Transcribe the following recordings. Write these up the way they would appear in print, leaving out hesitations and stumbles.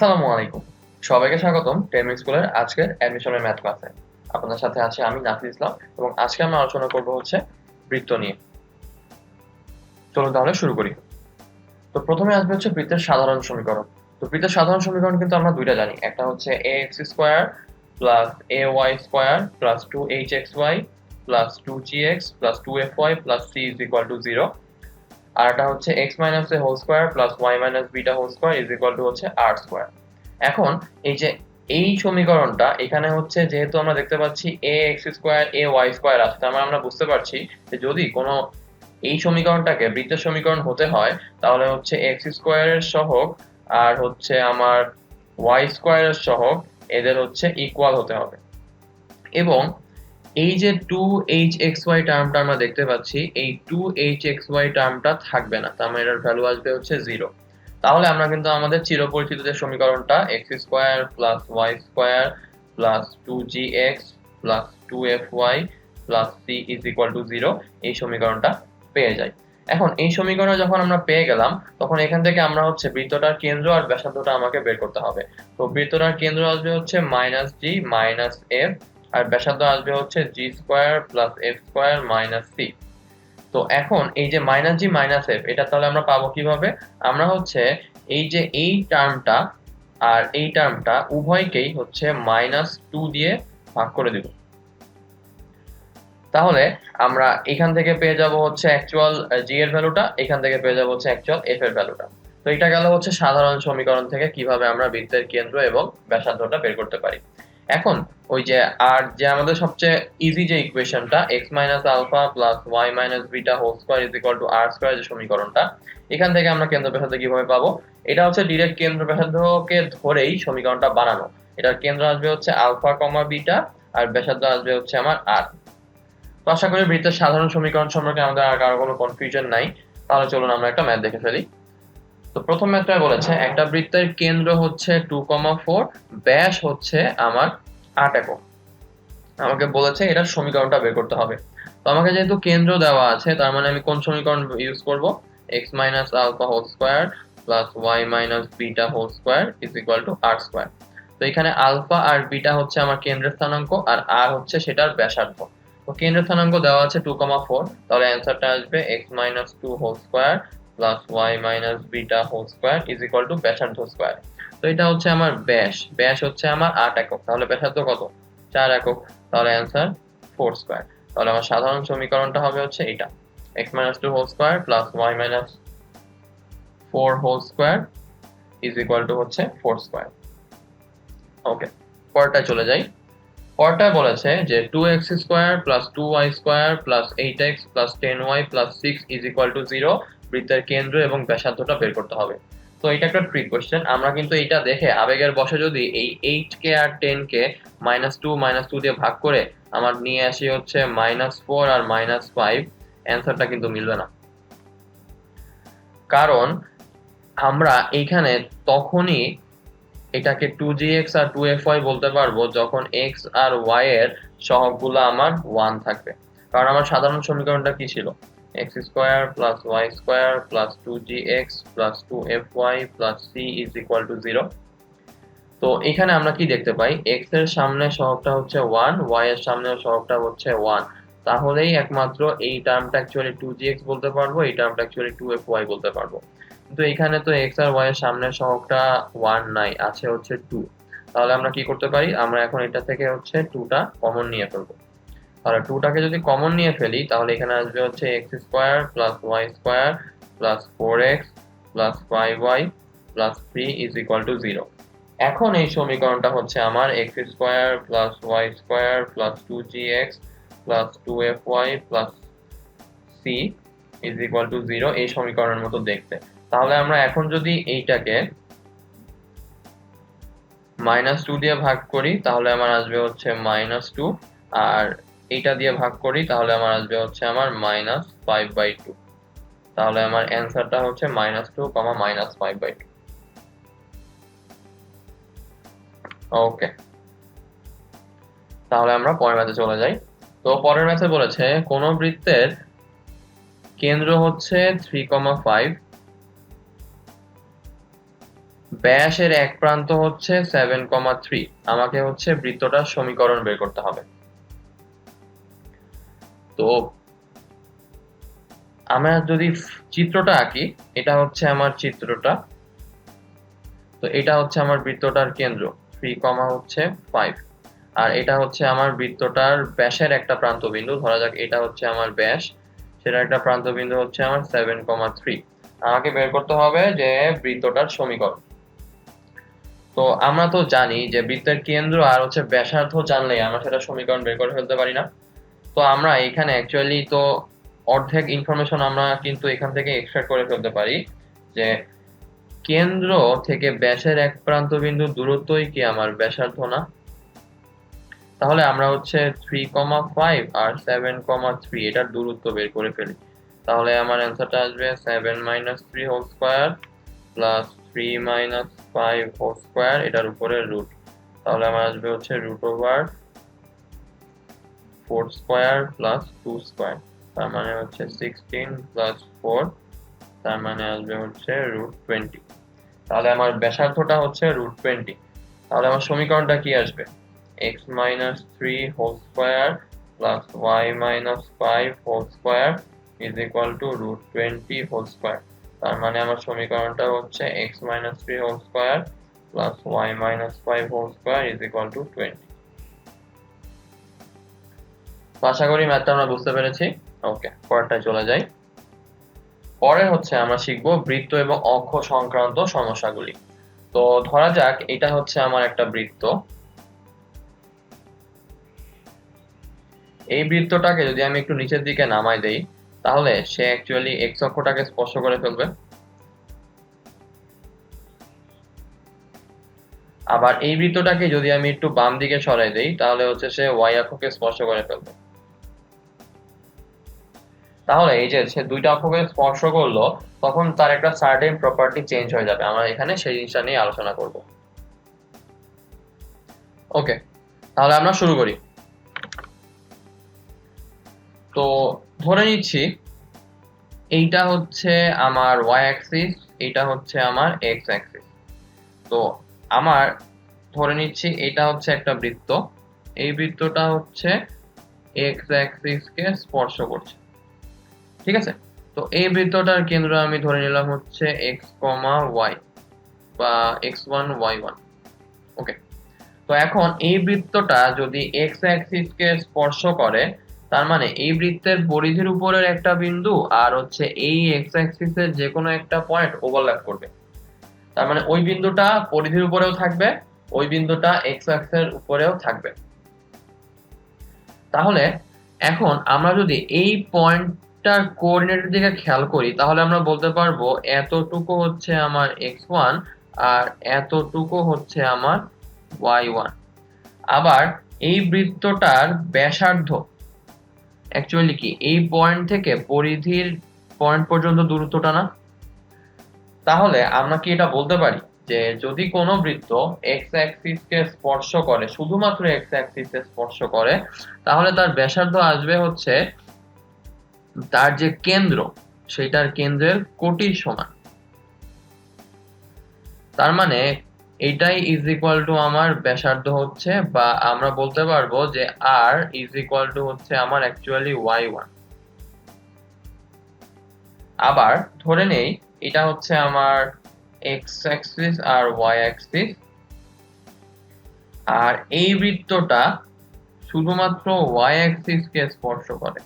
আসসালামু আলাইকুম। সবাইকে স্বাগতম টেমিস স্কুলের আজকের অ্যাডমিশনের ম্যাথ ক্লাসে। আপনাদের সাথে আছি আমি নাফিস ইসলাম এবং আজকে আমরা আলোচনা করব হচ্ছে বৃত্ত নিয়ে। চলুন তাহলে শুরু করি। তো প্রথমে আসবে হচ্ছে বৃত্তের সাধারণ সমীকরণ। তো বৃত্তের সাধারণ সমীকরণ কিন্তু আমরা দুইটা জানি। একটা হচ্ছে ax square plus ay square plus 2hxy plus 2gx plus 2fy plus c is equal to 0। আর এটা হচ্ছে x minus a whole square plus y minus beta whole square is equal to হচ্ছে r স্কয়ার। এখন এই যে এই সমীকরণটা এখানে হচ্ছে যেহেতু আমরা দেখতে পাচ্ছি ax স্কয়ার ay স্কয়ার আছে, তার মানে আমরা বুঝতে পারছি যে যদি কোনো এই সমীকরণটাকে বৃত্তের সমীকরণ হতে হয় তাহলে হচ্ছে x স্কয়ারের সহগ আর হচ্ছে আমার y স্কয়ারের সহগ এদের হচ্ছে ইকুয়াল হতে হবে। এবং এই যে 2hxy টার্মটা আমরা দেখতে পাচ্ছি, এই 2hxy টার্মটা থাকবে না, তার মানে এর ভ্যালু আসবে হচ্ছে 0। তাহলে আমরা কিন্তু আমাদের চিরপরিচিত যে সমীকরণটা x square plus y square plus 2gx plus 2fy plus c is equal to 0 এই সমীকরণটা পেয়ে যাই। এখন এই সমীকরণ যখন আমরা পেয়ে গেলাম তখন এখান থেকে আমরা হচ্ছে বৃত্তটার কেন্দ্র আর ব্যাসার্ধটা আমাকে বের করতে হবে। তো বৃত্তটার কেন্দ্র আসবে হচ্ছে -g - f আর ব্যাসার্ধ আসবে হচ্ছে g square plus f square minus c। তো এখন এই যে -g - f এটা তাহলে আমরা পাবো কিভাবে? আমরা হচ্ছে এই যে এই টার্মটা আর এই টার্মটা উভয়কেই হচ্ছে -2 দিয়ে ভাগ করে দিব। তাহলে আমরা এখান থেকে পেয়ে যাব হচ্ছে অ্যাকচুয়াল g এর ভ্যালুটা, এখান থেকে পেয়ে যাব হচ্ছে অ্যাকচুয়াল f এর ভ্যালুটা। তো এটা গেল হচ্ছে সাধারণ সমীকরণ থেকে কিভাবে আমরা বৃত্তের কেন্দ্র এবং ব্যাসার্ধটা বের করতে পারি। এখন ওই যে আর যে আমাদের সবচেয়ে ইজি যে ইকুয়েশনটা x minus alpha plus y minus beta whole square is equal to r square যে সমীকরণটা, এখান থেকে আমরা কেন্দ্র ব্যাসার্ধ কিভাবে পাবো? এটা হচ্ছে ডিরেক্ট কেন্দ্র ব্যাসার্ধকে ধরেই সমীকরণটা বানানো। এটার কেন্দ্র আসবে হচ্ছে আলফা কমা বিটা আর ব্যাসার্ধ আসবে হচ্ছে আমার r। তো আশা করি বৃত্তের সাধারণ সমীকরণ সম্পর্কে আমাদের আর কারো কোনো কনফিউশন নাই। তাহলে চলুন আমরা একটা ম্যাথ দেখে ফেলি। তো প্রথম ম্যাথটা বলেছে একটা বৃত্তের কেন্দ্র হচ্ছে 2,4, ব্যাস হচ্ছে আমার 8 একক। আমাকে বলেছে এটার সমীকরণটা বের করতে হবে। তো আমাকে যেহেতু কেন্দ্র দেওয়া আছে তার মানে আমি কোন সমীকরণ ইউজ করব? x minus alpha whole square plus y minus beta whole square is equal to r square. তো এখানে আলফা আর বিটা হচ্ছে আমার কেন্দ্রের স্থানাঙ্ক আর r হচ্ছে সেটার ব্যাসার্ধ। তো কেন্দ্রের স্থানাঙ্ক দেওয়া আছে 2,4, তাহলে অ্যানসারটা আসবে x minus 2 whole square plus y minus beta whole square is equal to ব্যাসার্ধ স্কয়ার। তো এটা হচ্ছে আমার ব্যাস, ব্যাস হচ্ছে আমার 8 একক, তাহলে ব্যাসার্ধ কত? 4 একক, তাহলে অ্যানসার 4 স্কয়ার। তাহলে আমার সাধারণ সমীকরণটা হবে হচ্ছে এটা x minus 2 whole square plus y minus 4 whole square is equal to হচ্ছে 4 স্কয়ার। ওকে, পরেরটা চলে যাই। পরেরটা বলেছে যে 2x square plus 2y square plus 8x plus 10y plus 6 is equal to 0 বৃত্তের কেন্দ্র এবং ব্যাসার্ধটা বের করতে হবে। তো এটা একটা ট্রিক কোশ্চেন। আমরা কিন্তু এটা দেখে আবেগের বশে যদি এই 8 কে আর 10 কে -2 দিয়ে ভাগ করে আমার নিয়ে আসি হচ্ছে -4 আর -5, অ্যানসারটা কিন্তু মিলবে না। কারণ আমরা এইখানে তখনই এটাকে 2gx আর 2fy বলতে পারবো যখন x আর y এর সহগগুলো আমার 1 থাকবে। কারণ আমার সাধারণ সমীকরণটা কি ছিল? x square plus y square plus 2gx plus 2fy plus c is equal to 0। তো এখানে আমরা কি দেখতে পাই? x এর সামনে সহগটা হচ্ছে 1, y এর সামনে সহগটা হচ্ছে 1। তাহলেই একমাত্র এই টার্মটা অ্যাকচুয়ালি 2gx বলতে পারবো, এই টার্মটা অ্যাকচুয়ালি 2fy বলতে পারবো। কিন্তু এখানে তো x আর y এর সামনের সহগটা 1 নাই, আছে হচ্ছে 2। তাহলে আমরা কি করতে পারি? আমরা এখন এটা থেকে হচ্ছে 2 টা কমন নিয়ে ফেলবো। তাহলে 2 টাকে যদি কমন নিয়ে ফেলি তাহলে এখানে আসবে হচ্ছে x square plus y square plus 4x plus 5y plus 3 is equal to 0। এখন এই সমীকরণটা হচ্ছে আমার x square plus y square plus 2gx plus 2fy plus c is equal to 0 এই সমীকরণের মতো দেখতে। তাহলে আমরা এখন যদি এইটাকে -2 দিয়ে ভাগ করি তাহলে আমার আসবে হচ্ছে -2, আর এইটা দিয়ে ভাগ করি তাহলে আমার আসবে হচ্ছে আমার -5/2। তাহলে আমার অ্যানসারটা হচ্ছে -2, -5/2। ওকে, তাহলে আমরা পরের ম্যাথে চলে যাই। তো পরের ম্যাথে বলেছে কোন বৃত্তের কেন্দ্র হচ্ছে 3,5, ব্যাসের এক প্রান্ত হচ্ছে 7,3, আমাকে হচ্ছে বৃত্তটার সমীকরণ বের করতে হবে। তো আমরা যদি চিত্রটা আঁকি, এটা হচ্ছে আমার চিত্রটা। তো এটা হচ্ছে আমার বৃত্তটার কেন্দ্র 3,5, আর এটা হচ্ছে আমার বৃত্তটার ব্যাসের একটা প্রান্ত বিন্দু। ধরা যাক এটা হচ্ছে আমার ব্যাস, সেটা একটা প্রান্ত বিন্দু হচ্ছে আমার 7,3। আমাকে বের করতে হবে যে বৃত্তটার সমীকরণ। তো আমরা তো জানি যে বৃত্তের কেন্দ্র আর হচ্ছে ব্যাসার্ধ জানলেই আমরা সেটা সমীকরণ বের করে ফেলতে পারি না। তো আমরা এখানে অ্যাকচুয়ালি তো অর্ধেক ইনফরমেশন আমরা কিন্তু এখান থেকে এক্সট্রাক্ট করে ফেলতে পারি যে কেন্দ্র থেকে ব্যাসের এক প্রান্ত বিন্দু দূরত্বই কি আমার ব্যাসার্ধ না? তাহলে আমরা হচ্ছে 3,5 আর 7,3 এটার দূরত্ব বের করে ফেলি। তাহলে আমার অ্যান্সারটা আসবে 7 - 3 whole square plus 3 - 5 whole square, এটার উপরে রুট। তাহলে আমার আসবে হচ্ছে √4 স্কয়ার প্লাস 2 স্কয়ার, তার মানে হচ্ছে 16 প্লাস 4, তার মানে আসবে হচ্ছে √20। তাহলে আমার ব্যাসার্ধটা হচ্ছে √20। তাহলে আমার সমীকরণটা কি আসবে? x - 3 whole square plus y - 5 whole square is equal to √20 whole square. তার মানে আমার সমীকরণটা হচ্ছে x - 3 whole square plus y - 5 whole square is equal to 20। আশা করি ম্যাথটা আমরা বুঝতে পেরেছি। ওকে, পরেরটায় চলে যাই। পরে হচ্ছে আমরা শিখব বৃত্ত এবং অক্ষ সংক্রান্ত সমস্যাগুলি। তো ধরা যাক এটা হচ্ছে আমার একটা বৃত্ত। এই বৃত্তটাকে যদি আমি একটু নিচের দিকে নামাই দেই, তাহলে সে অ্যাকচুয়ালি x অক্ষটাকে স্পর্শ করে ফেলবে। আবার এই বৃত্তটাকে যদি আমি একটু বাম দিকে সরাই দেই, তাহলে হচ্ছে সে y অক্ষকে স্পর্শ করে ফেলবে। তাহলে এই যে সে দুইটা অক্ষকে স্পর্শ করলো, তখন তার একটা সার্টেন প্রপার্টি চেঞ্জ হয়ে যাবে। আমরা এখানে সেই জিনিসটা নিয়ে আলোচনা করব। ওকে, তাহলে আমরা শুরু করি। তো ধরে নিচ্ছি এইটা হচ্ছে আমার y অ্যাক্সিস, এইটা হচ্ছে আমার x অ্যাক্সিস। তো আমার ধরে নিচ্ছি এটা হচ্ছে একটা বৃত্ত, এই বৃত্তটা হচ্ছে x অ্যাক্সিস কে স্পর্শ করছে। ঠিক আছে, তো এই বৃত্তটার কেন্দ্র আমি ধরে নিলাম হচ্ছে x, y বা x1 y1। ওকে, তো এখন এই বৃত্তটা যদি x অ্যাক্সিস কে স্পর্শ করে, তার মানে এই বৃত্তের পরিধির উপরের একটা বিন্দু আর হচ্ছে এই x অ্যাক্সিসের যে কোনো একটা পয়েন্ট ওভারল্যাপ করবে। তার মানে ওই বিন্দুটা পরিধির উপরেও থাকবে, ওই বিন্দুটা x অ্যাক্সিসের উপরেও থাকবে। তাহলে এখন আমরা যদি এই পয়েন্টটার কোঅর্ডিনেটের দিকে খেয়াল করি, তাহলে আমরা বলতে পারবো এতটুকু হচ্ছে আমার x1 আর এতটুকু হচ্ছে আমার y1। আবার এই বৃত্তটার ব্যাসার্ধ অ্যাকচুয়ালি কি এই পয়েন্ট থেকে পরিধির পয়েন্ট পর্যন্ত দূরত্বটা না? তাহলে আমরা কি এটা বলতে পারি যে যদি কোনো বৃত্ত x অ্যাক্সিস কে স্পর্শ করে, শুধুমাত্র x অ্যাক্সিস কে স্পর্শ করে, তাহলে তার ব্যাসার্ধ আসবে হচ্ছে তার যে কেন্দ্র, সেটার কেন্দ্রের কোটির সমান। তার মানে এটাই ইজ ইকুয়াল টু আমার ব্যাসার্ধ হচ্ছে, বা আমরা বলতে পারবো যে r ইজ ইকুয়াল টু হচ্ছে আমার অ্যাকচুয়ালি y1। আবার ধরে নেই এটা হচ্ছে আমার x অ্যাক্সিস আর y অ্যাক্সিস, আর এই বৃত্তটা শুধুমাত্র y অ্যাক্সিস কে স্পর্শ করে।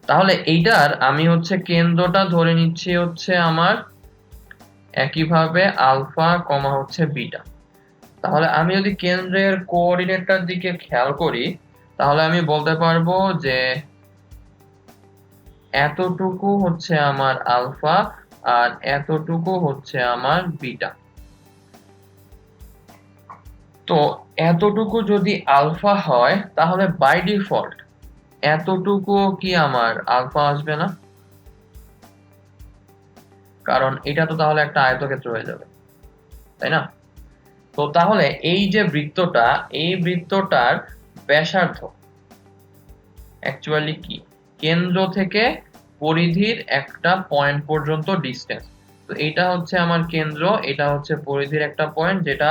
তাহলে এইটার আমি হচ্ছে কেন্দ্রটা ধরে নিচ্ছি হচ্ছে আমার একইভাবে আলফা কমা হচ্ছে বিটা। তাহলে আমি যদি কেন্দ্রের কোঅর্ডিনেটটার দিকে খেয়াল করি, তাহলে আমি বলতে পারবো যে এতটুকু হচ্ছে আমার আলফা আর এতটুকু হচ্ছে আমার বিটা। তো এতটুকু যদি আলফা হয়, তাহলে বাই ডিফল্ট এতটুকু কি আমার আলফা আসবে না? কারণ এটা তো তাহলে একটা আয়তক্ষেত্র হয়ে যাবে, তাই না? তো তাহলে এই যে বৃত্তটা, এই বৃত্তটার ব্যাসার্ধ অ্যাকচুয়ালি কি, কেন্দ্র থেকে পরিধির একটা পয়েন্ট পর্যন্ত ডিস্টেন্স। তো এটা হচ্ছে আমার কেন্দ্র, এটা হচ্ছে পরিধির একটা পয়েন্ট যেটা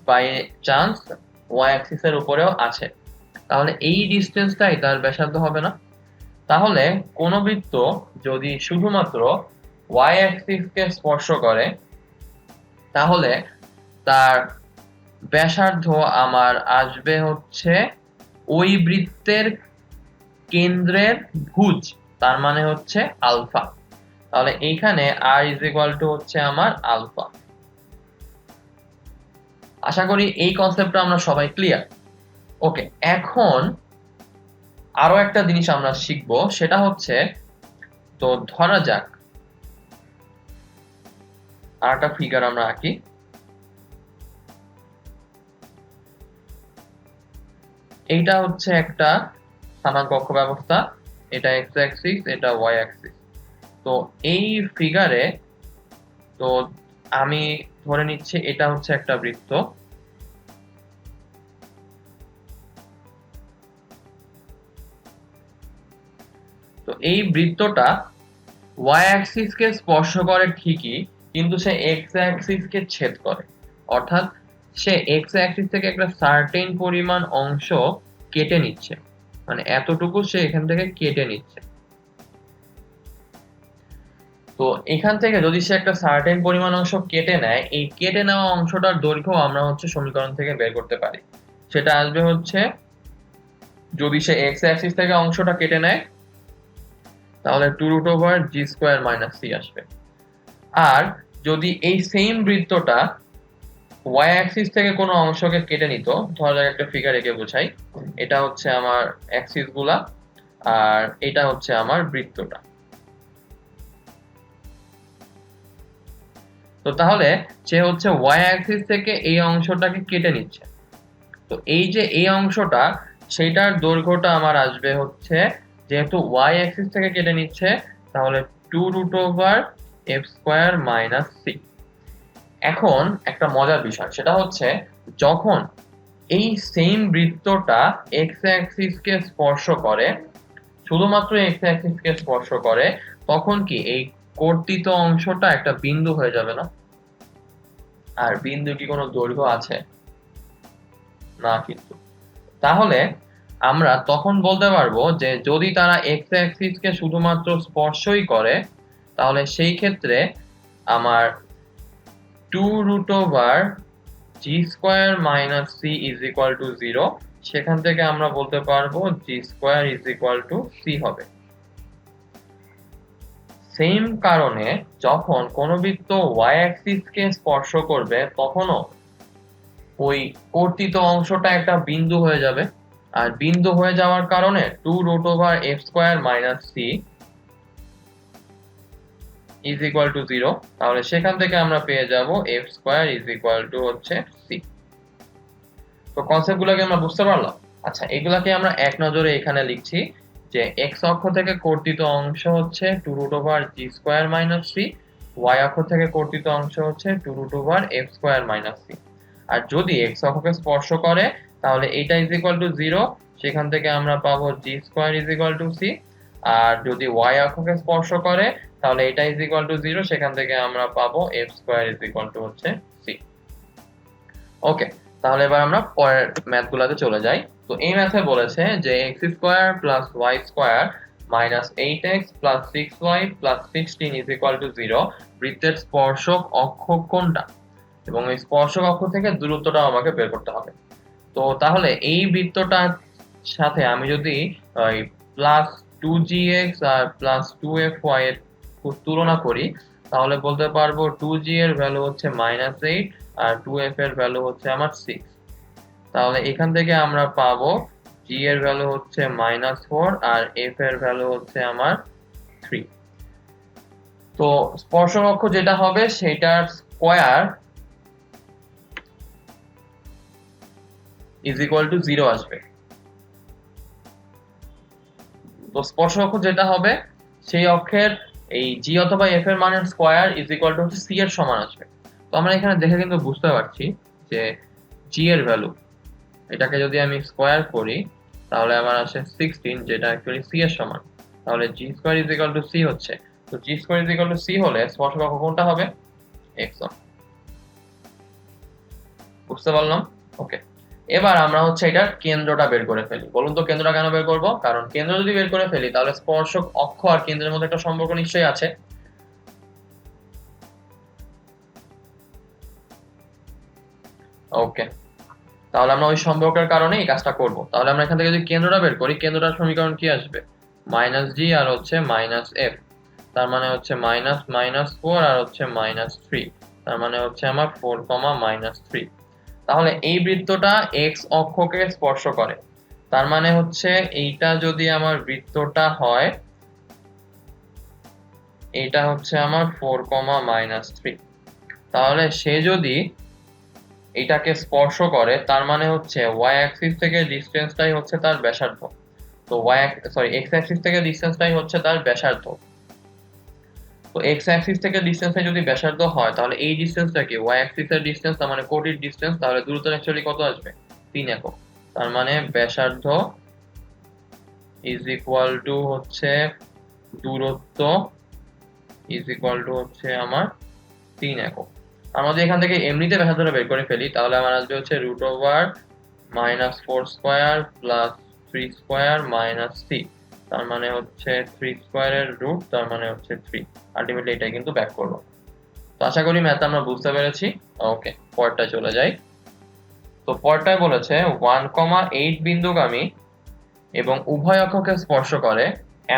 বাই চান্স ওয়াই অ্যাক্সিস এর উপরেও আছে। তাহলে এই ডিস্টেন্সটাই তার ব্যাসার্ধ হবে না? তাহলে কোন বৃত্ত যদি শুধুমাত্র ওয়াই অ্যাক্সিস কে স্পর্শ করে তাহলে তার ব্যাসার্ধ আমার আসবে হচ্ছে ওই বৃত্তের কেন্দ্রের ভুজ, তার মানে হচ্ছে আলফা। তাহলে এইখানে আর ইজ ইকুয়াল টু হচ্ছে আমার আলফা। আশা করি এই কনসেপ্টটা আমরা সবাই ক্লিয়ার। ওকে, এখন আরো একটা জিনিস আমরা শিখবো, সেটা হচ্ছে, তো ধরা যাক আর একটা ফিগার আমরা আঁকি। এইটা হচ্ছে একটা স্থানাঙ্ক অক্ষ ব্যবস্থা, এটা এক্স অ্যাক্সিস, এটা ওয়াই অ্যাক্সিস। তো এই ফিগারে তো আমি ধরে নিচ্ছি এটা হচ্ছে একটা বৃত্ত। তো এই বৃত্তটা ওয়াই অ্যাক্সিস কে স্পর্শ করে ঠিকই, কিন্তু সে এক্স অ্যাক্সিস কে ছেদ করে। অর্থাৎ সে এক্স অ্যাক্সিস থেকে একটা সার্টেন পরিমাণ অংশ কেটে নিচ্ছে, মানে এতটুকু সে এখান থেকে কেটে নিচ্ছে। তো এখান থেকে যদি সে একটা সার্টেন পরিমাণ অংশ কেটে নেয়, এই কেটে নেওয়া অংশটার দৈর্ঘ্য আমরা হচ্ছে সমীকরণ থেকে বের করতে পারি। সেটা আসবে হচ্ছে, যদি সে এক্স অ্যাক্সিস থেকে অংশটা কেটে নেয় তাহলে 2√g² - c আসবে। আর যদি এই সেম বৃত্তটা ওয়াই অ্যাক্সিস থেকে কোনো অংশকে কেটে নিত, ধরা যাক একটা ফিগার এঁকে বোঝাই, এটা হচ্ছে আমার অ্যাক্সিস গুলা আর এটা হচ্ছে আমার বৃত্তটা। তো তাহলে সে হচ্ছে ওয়াই অ্যাক্সিস থেকে এই অংশটাকে কেটে নিচ্ছে। তো এই যে এই অংশটা, সেটার দৈর্ঘ্যটা আমার আসবে হচ্ছে, যেহেতু ওয়াই অ্যাক্সিস থেকে কেটে নিচ্ছে, তাহলে 2√f² - c। এখন একটা মজার বিষয়, সেটা হচ্ছে যখন এই সেম বৃত্তটা এক্স অ্যাক্সিস কে স্পর্শ করে, শুধুমাত্র এক্স অ্যাক্সিস কে স্পর্শ করে, তখন কি এই কর্তিত অংশটা একটা বিন্দু হয়ে যাবে না? আর বিন্দু কি কোনো দৈর্ঘ্য আছে? না কিন্তু। তাহলে আমরা তখন বলতে পারবো যে যদি তারা এক্স অ্যাক্সিস কে শুধুমাত্র স্পর্শই করে, তাহলে সেই ক্ষেত্রে আমার 2√g² - c = 0, সেখান থেকে আমরা বলতে পারবো g² = c হবে। সেম কারণে যখন কোনো বৃত্ত ওয়াই অ্যাক্সিস কে স্পর্শ করবে, তখনও ওই কর্তিত অংশটা একটা বিন্দু হয়ে যাবে। আর বিন্দু হয়ে যাওয়ার কারণে 2√f² - c = 0। তাহলে সেখান থেকে আমরা পেয়ে যাব f² = হচ্ছে c। তো কনসেপ্টগুলোকে আমরা বুঝতে পারলাম। আচ্ছা, এগুলাকে আমরা এক নজরে এখানে লিখছি যে এক্স অক্ষ থেকে কর্তিত অংশ হচ্ছে 2√g² - c, ওয়াই অক্ষ থেকে কর্তিত অংশ হচ্ছে 2√f² - c। আর যদি এক্স অক্ষকে স্পর্শ করে তাহলে এটা = 0, সেখান থেকে আমরা পাবো g² = c। আর যদি ওয়াই অক্ষকে স্পর্শ করে তাহলে এটা = 0, সেখান থেকে আমরা পাবো f² হচ্ছে c। ওকে, তাহলে এবার আমরা পরের ম্যাথগুলোতে চলে যাই। তো এই ম্যাথে বলেছে যে x² + y² - 8x + 6y + 16 = 0 বৃত্তের স্পর্শক অক্ষ কোনটা, এবং এই স্পর্শক অক্ষ থেকে দূরত্বটা আমাকে বের করতে হবে। তো তাহলে এই বৃত্তটার সাথে আমি যদি +2gx আর +2fy এর তুলনা করি, তাহলে বলতে পারবো 2g এর ভ্যালু হচ্ছে -8 আর 2f এর ভ্যালু হচ্ছে আমার 6। তাহলে এখান থেকে আমরা পাবো g এর ভ্যালু হচ্ছে -4 আর f এর ভ্যালু হচ্ছে আমার 3। তো স্পর্শক অক্ষ যেটা হবে সেটার স্কয়ার = 0 আসবে। তো স্পর্শক অক্ষ যেটা হবে সেই অক্ষের এই g অথবা f এর মানের স্কয়ার = হচ্ছে c এর সমান আসবে। তো আমরা এখানে দেখে কিন্তু বুঝতে পারছি যে g এর ভ্যালু, এটাকে যদি আমি স্কয়ার করি তাহলে আমার আসে 16, যেটা অ্যাকচুয়ালি c এর সমান। তাহলে g square is equal two c হচ্ছে। তো g square is equal two c হলে স্পর্শক অক্ষ কোনটা হবে? x1। বুঝতে পারলাম? ওকে। এবার আমরা হচ্ছে এটার কেন্দ্রটা বের করে ফেলি। বলুন তো কেন্দ্রটা কেন বের করব? কারণ কেন্দ্র যদি বের করে ফেলি তাহলে স্পর্শক অক্ষ আর কেন্দ্রের মধ্যে একটা সম্পর্ক নিশ্চয়ই আছে। ওকে, তাহলে আমরা ওই সম্পর্কের কারণে এই কাজটা করব। তাহলে আমরা এখান থেকে যদি কেন্দ্রটা বের করি, কেন্দ্রটার সমীকরণ কি আসবে? -g আর হচ্ছে -f। তার মানে হচ্ছে -4 আর হচ্ছে -3। তার মানে হচ্ছে আমার 4, -3। তাহলে এই বৃত্তটা x অক্ষকে স্পর্শ করে। তার মানে হচ্ছে এইটা যদি আমার বৃত্তটা হয়, এটা হচ্ছে আমার 4, -3। তাহলে সে যদি এটাকে স্পর্শ করে তার মানে হচ্ছে y অ্যাক্সিস থেকে ডিসটেন্সটাই হচ্ছে তার ব্যাসার্ধ। তো x অ্যাক্সিস থেকে ডিসটেন্সটাই হচ্ছে তার ব্যাসার্ধ। তো x অ্যাক্সিস থেকে ডিসটেন্সে যদি ব্যাসার্ধ হয় তাহলে এই ডিসটেন্সটা কি y অ্যাক্সিস এর ডিসটেন্স, তার মানে কোটির ডিসটেন্স। তাহলে দূরত্ব অ্যাকচুয়ালি কত আসবে? 3 একক। তার মানে ব্যাসার্ধ ইজ ইকুয়াল টু হচ্ছে দূরত্ব ইজ ইকুয়াল টু হচ্ছে আমার 3 একক। আমরা যদি এখান থেকে এমনিতে ব্যাসার্ধটা বের করে ফেলি তাহলে আমার আসবে হচ্ছে √4 square plus 3 square minus c। তার মানে হচ্ছে 3 স্কয়ারের রুট, তার মানে হচ্ছে 3। আলটিমেটলি এটাই কিন্তু ব্যাক করব। তো আশা করি ম্যাথ আমরা বুঝতে পেরেছি। ওকে, পরেরটায় চলে যাই। তো পরেরটায় বলেছে 1,8 বিন্দুগামী এবং উভয় অক্ষকে স্পর্শ করে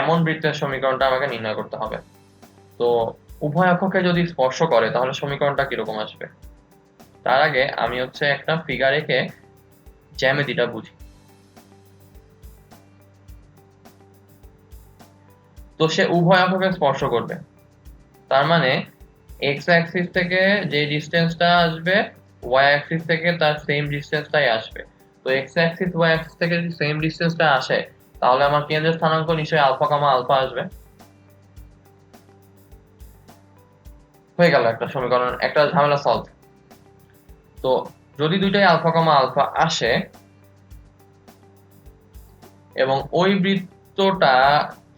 এমন বৃত্তের সমীকরণটা আমাকে নির্ণয় করতে হবে। তো উভয় অক্ষকে যদি স্পর্শ করে তাহলে সমীকরণটা কিরকম আসবে? তার আগে আমি হচ্ছে একটা ফিগার এঁকে জ্যামিতিটা বুঝি। তো সে উভয় অক্ষকে স্পর্শ করবে, তার মানে এক্স অ্যাক্সিস থেকে যে ডিসটেন্সটা আসবে ওয়াই অ্যাক্সিস থেকে তার সেম ডিসটেন্সটাই আসবে। তো এক্স অ্যাক্সিস ওয়াই অ্যাক্সিস থেকে যদি সেম ডিসটেন্সটা আসে তাহলে আমার কেন্দ্রের স্থানাঙ্ক নিশ্চয়ই আলফা, আলফা আসবে। হয়ে গেল একটা সমীকরণ, একটা ঝামেলা সলভ। তো যদি দুইটাই আলফা, আলফা আসে এবং ওই বৃত্তটা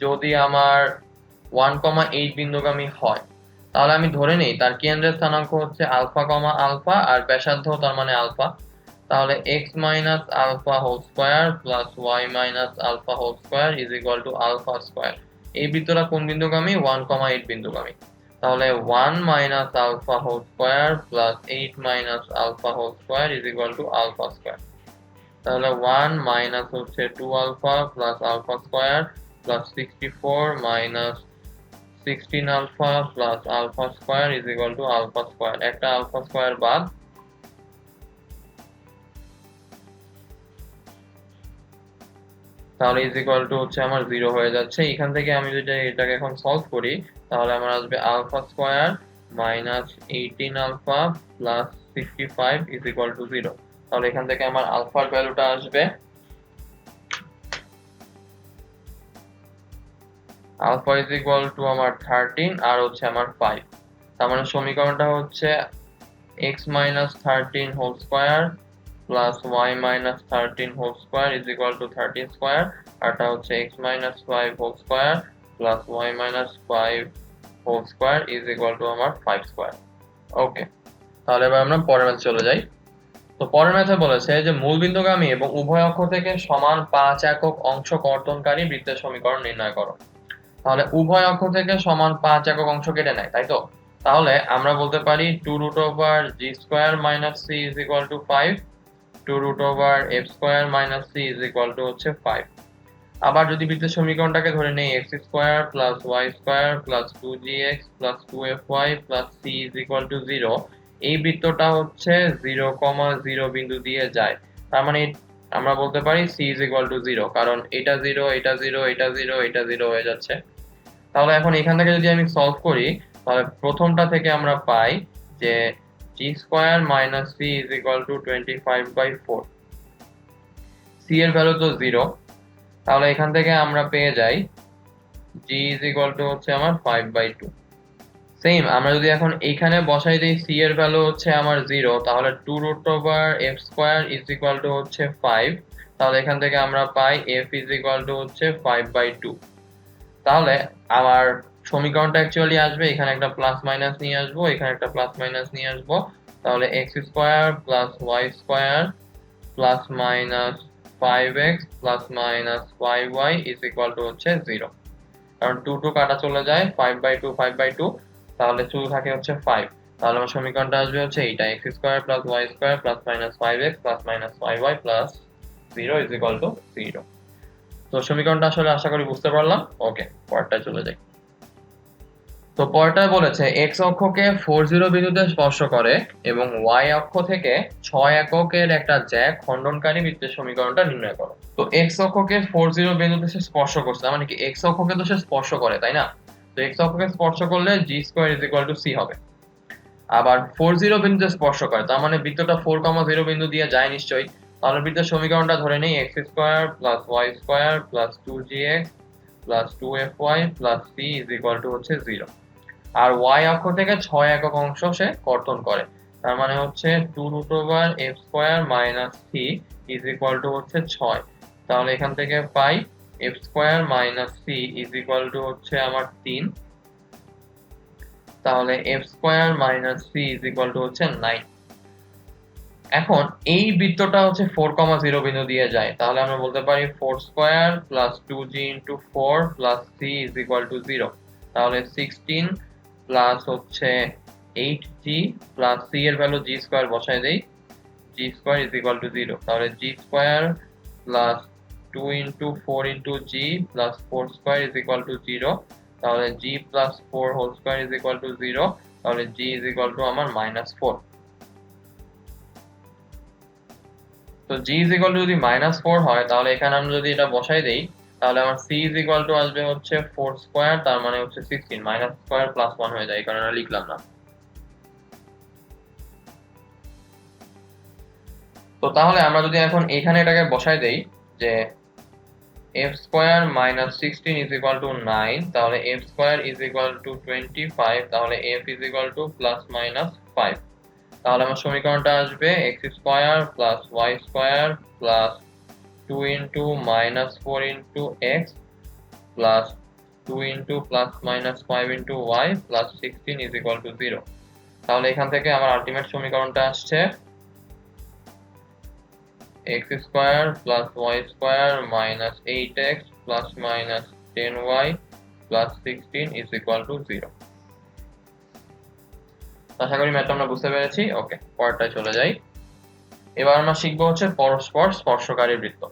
যদি আমার 1,8 বিন্দুগামী হয় তাহলে আমি ধরে নেই তার কেন্দ্রের স্থানাঙ্ক হচ্ছে আলফা, আলফা আর ব্যাসার্ধ তার মানে আলফা। তাহলে x minus alpha whole square plus y minus alpha whole square is equal to alpha square. এই বৃত্তটা কোন বিন্দুগামী? 1,8 বিন্দুগামী। তাহলে 1 minus alpha whole square plus 8 minus alpha whole square is equal to alpha square. তাহলে 1 minus হচ্ছে 2 alpha plus alpha square plus 64 minus 16 alpha plus alpha square is equal to alpha square. একটা alpha square বাদ, তাহলে is equal to হচ্ছে আমার 0 হয়ে যাচ্ছে। এখান থেকে আমি যদি এটাকে এখন সলভ করি তাহলে আমার আসবে alpha square minus 18 alpha plus 65 is equal to 0। তাহলে এখান থেকে আমার আলফার ভ্যালুটা আসবে আলফা ইজ ইকুয়াল টু আমার 13 আর হচ্ছে আমার 5। তার মানে সমীকরণটা হচ্ছে x minus 13 whole square plus y minus 13 whole square is equal to 13 square, আর এটা হচ্ছে x minus 5 whole square plus y minus 5 whole square is equal to আমার 5 স্কয়ার। ওকে, তাহলে এবার আমরা পরের ম্যাথে চলে যাই। তো পরের ম্যাথে বলেছে যে মূল বিন্দুগামী এবং উভয় অক্ষ থেকে সমান 5 একক অংশ কর্তনকারী বৃত্তের সমীকরণ নির্ণয় করো। তাহলে উভয় অক্ষ থেকে সমান 5 একক অংশ কেটে নেয়, তাই তো? তাহলে আমরা বলতে পারি 2√g square minus c is equal two 5, 2√f square minus c is equal to হচ্ছে 5। আবার যদি বৃত্তের সমীকরণটাকে ধরে নেই x square plus y square plus 2gx plus 2fy plus c is equal to 0, এই বৃত্তটা হচ্ছে 0,0 বিন্দু দিয়ে যায়। তার মানে আমরা বলতে পারি c ইজ ইকুয়াল টু 0, কারণ এটা 0, এটা 0, এটা 0, এটা 0 হয়ে যাচ্ছে। তাহলে এখন এখান থেকে যদি আমি সলভ করি তাহলে প্রথমটা থেকে আমরা পাই যে g square minus c is equal two 25/4। c এর ভ্যালু তো 0, তাহলে এখান থেকে আমরা পেয়ে যাই g ইজ ইকুয়াল টু হচ্ছে আমার 5/2। সেম আমরা যদি এখন এইখানে বসাই দেই c এর ভ্যালু হচ্ছে আমার 0, তাহলে 2√f square is equal to হচ্ছে 5 তাহলে এখান থেকে আমরা পাই f ইজ ইকুয়াল টু হচ্ছে 5/2। তাহলে আমার সমীকরণটা অ্যাকচুয়ালি আসবে, এখানে একটা প্লাস মাইনাস নিয়ে আসবো, এখানে একটা প্লাস মাইনাস নিয়ে আসবো। তাহলে x square plus y square plus minus 5x plus minus 5y is equal to হচ্ছে 0। কারণ 2 2 কাটা চলে যায়, 5/2 5/2, তাহলে শুধু থাকে হচ্ছে 5। তাহলে আমার সমীকরণটা আসবে হচ্ছে এইটা, x square plus y square plus minus 5x plus minus 5y plus 0 is equal to 0। তো সমীকরণটা আসলে আশা করি বুঝতে পারলাম। ওকে, পরেরটায় চলে যাই। তো পরেরটায় বলেছে x অক্ষকে 40 বিন্দুতে স্পর্শ করে এবং y অক্ষ থেকে 6 এককের একটা জ্যা খণ্ডনকারী বৃত্তের সমীকরণটা নির্ণয় করো। তো x অক্ষকে 40 বিন্দুতে সে স্পর্শ করছে, মানে কি x অক্ষকে তো সে স্পর্শ করে, তাই না? তো x অক্ষকে স্পর্শ করলে g² c হবে। আবার 40 বিন্দুতে স্পর্শ করে, তার মানে বৃত্তটা 4,0 বিন্দু দিয়ে যায় নিশ্চয়ই। তাহলে বৃত্তের সমীকরণটা ধরে নেই x square plus y square plus 2gx plus 2fy plus c is equal to হচ্ছে 0। আর y অক্ষ থেকে 6 একক অংশ সে কর্তন করে, তার মানে হচ্ছে 2√f square minus c is equal to হচ্ছে 6। তাহলে এখান থেকে পাই f square minus c is equal to হচ্ছে আমার 3। তাহলে f square minus c is equal to হচ্ছে 9। এখন এই বৃত্তটা হচ্ছে 4,0 বিন্দু দিয়ে যায়, তাহলে আমরা বলতে পারি 4 square plus 2g into 4 plus c is equal to 0। তাহলে 16 প্লাস হচ্ছে 8g প্লাস c এর ভ্যালু g স্কয়ার বসাই দেই, g square is equal to 0। তাহলে g square plus 2 into 4 into g plus 4 square is equal to 0। তাহলে g plus 4 whole square is equal to 0। তাহলে g is equal to আমার -4। তো g is equal two যদি -4 হয়, তাহলে এখানে আমরা যদি এটা বসাই দেই, তাহলে আমার c ইজ ইকুয়াল টু আসবে হচ্ছে 4 স্কয়ার, তার মানে হচ্ছে 16, মাইনাস স্কয়ার প্লাস 1 হয়ে যায়, এই কারণে লিখলাম না। তো তাহলে আমরা যদি এখন এখানে এটাকে বসাই দেই যে f square minus 16 is equal two 9, তাহলে f square is equal two 25, তাহলে f is equal two plus minus 5। তাহলে আমার সমীকরণটা আসবে x square plus y square plus 2 into -4 into x plus 2 into plus minus 5 into y plus 16 is equal to 0। তাহলে এখান থেকে আমার আলটিমেট সমীকরণটা আসছে x square plus y square minus 8x plus minus 10y plus 16 is equal to 0। আশা করি ম্যাথটা আমরা বুঝতে পেরেছি। ওকে, পরেরটায় চলে যাই। এবার আমরা শিখবো হচ্ছে পরস্পর স্পর্শকারী বৃত্ত।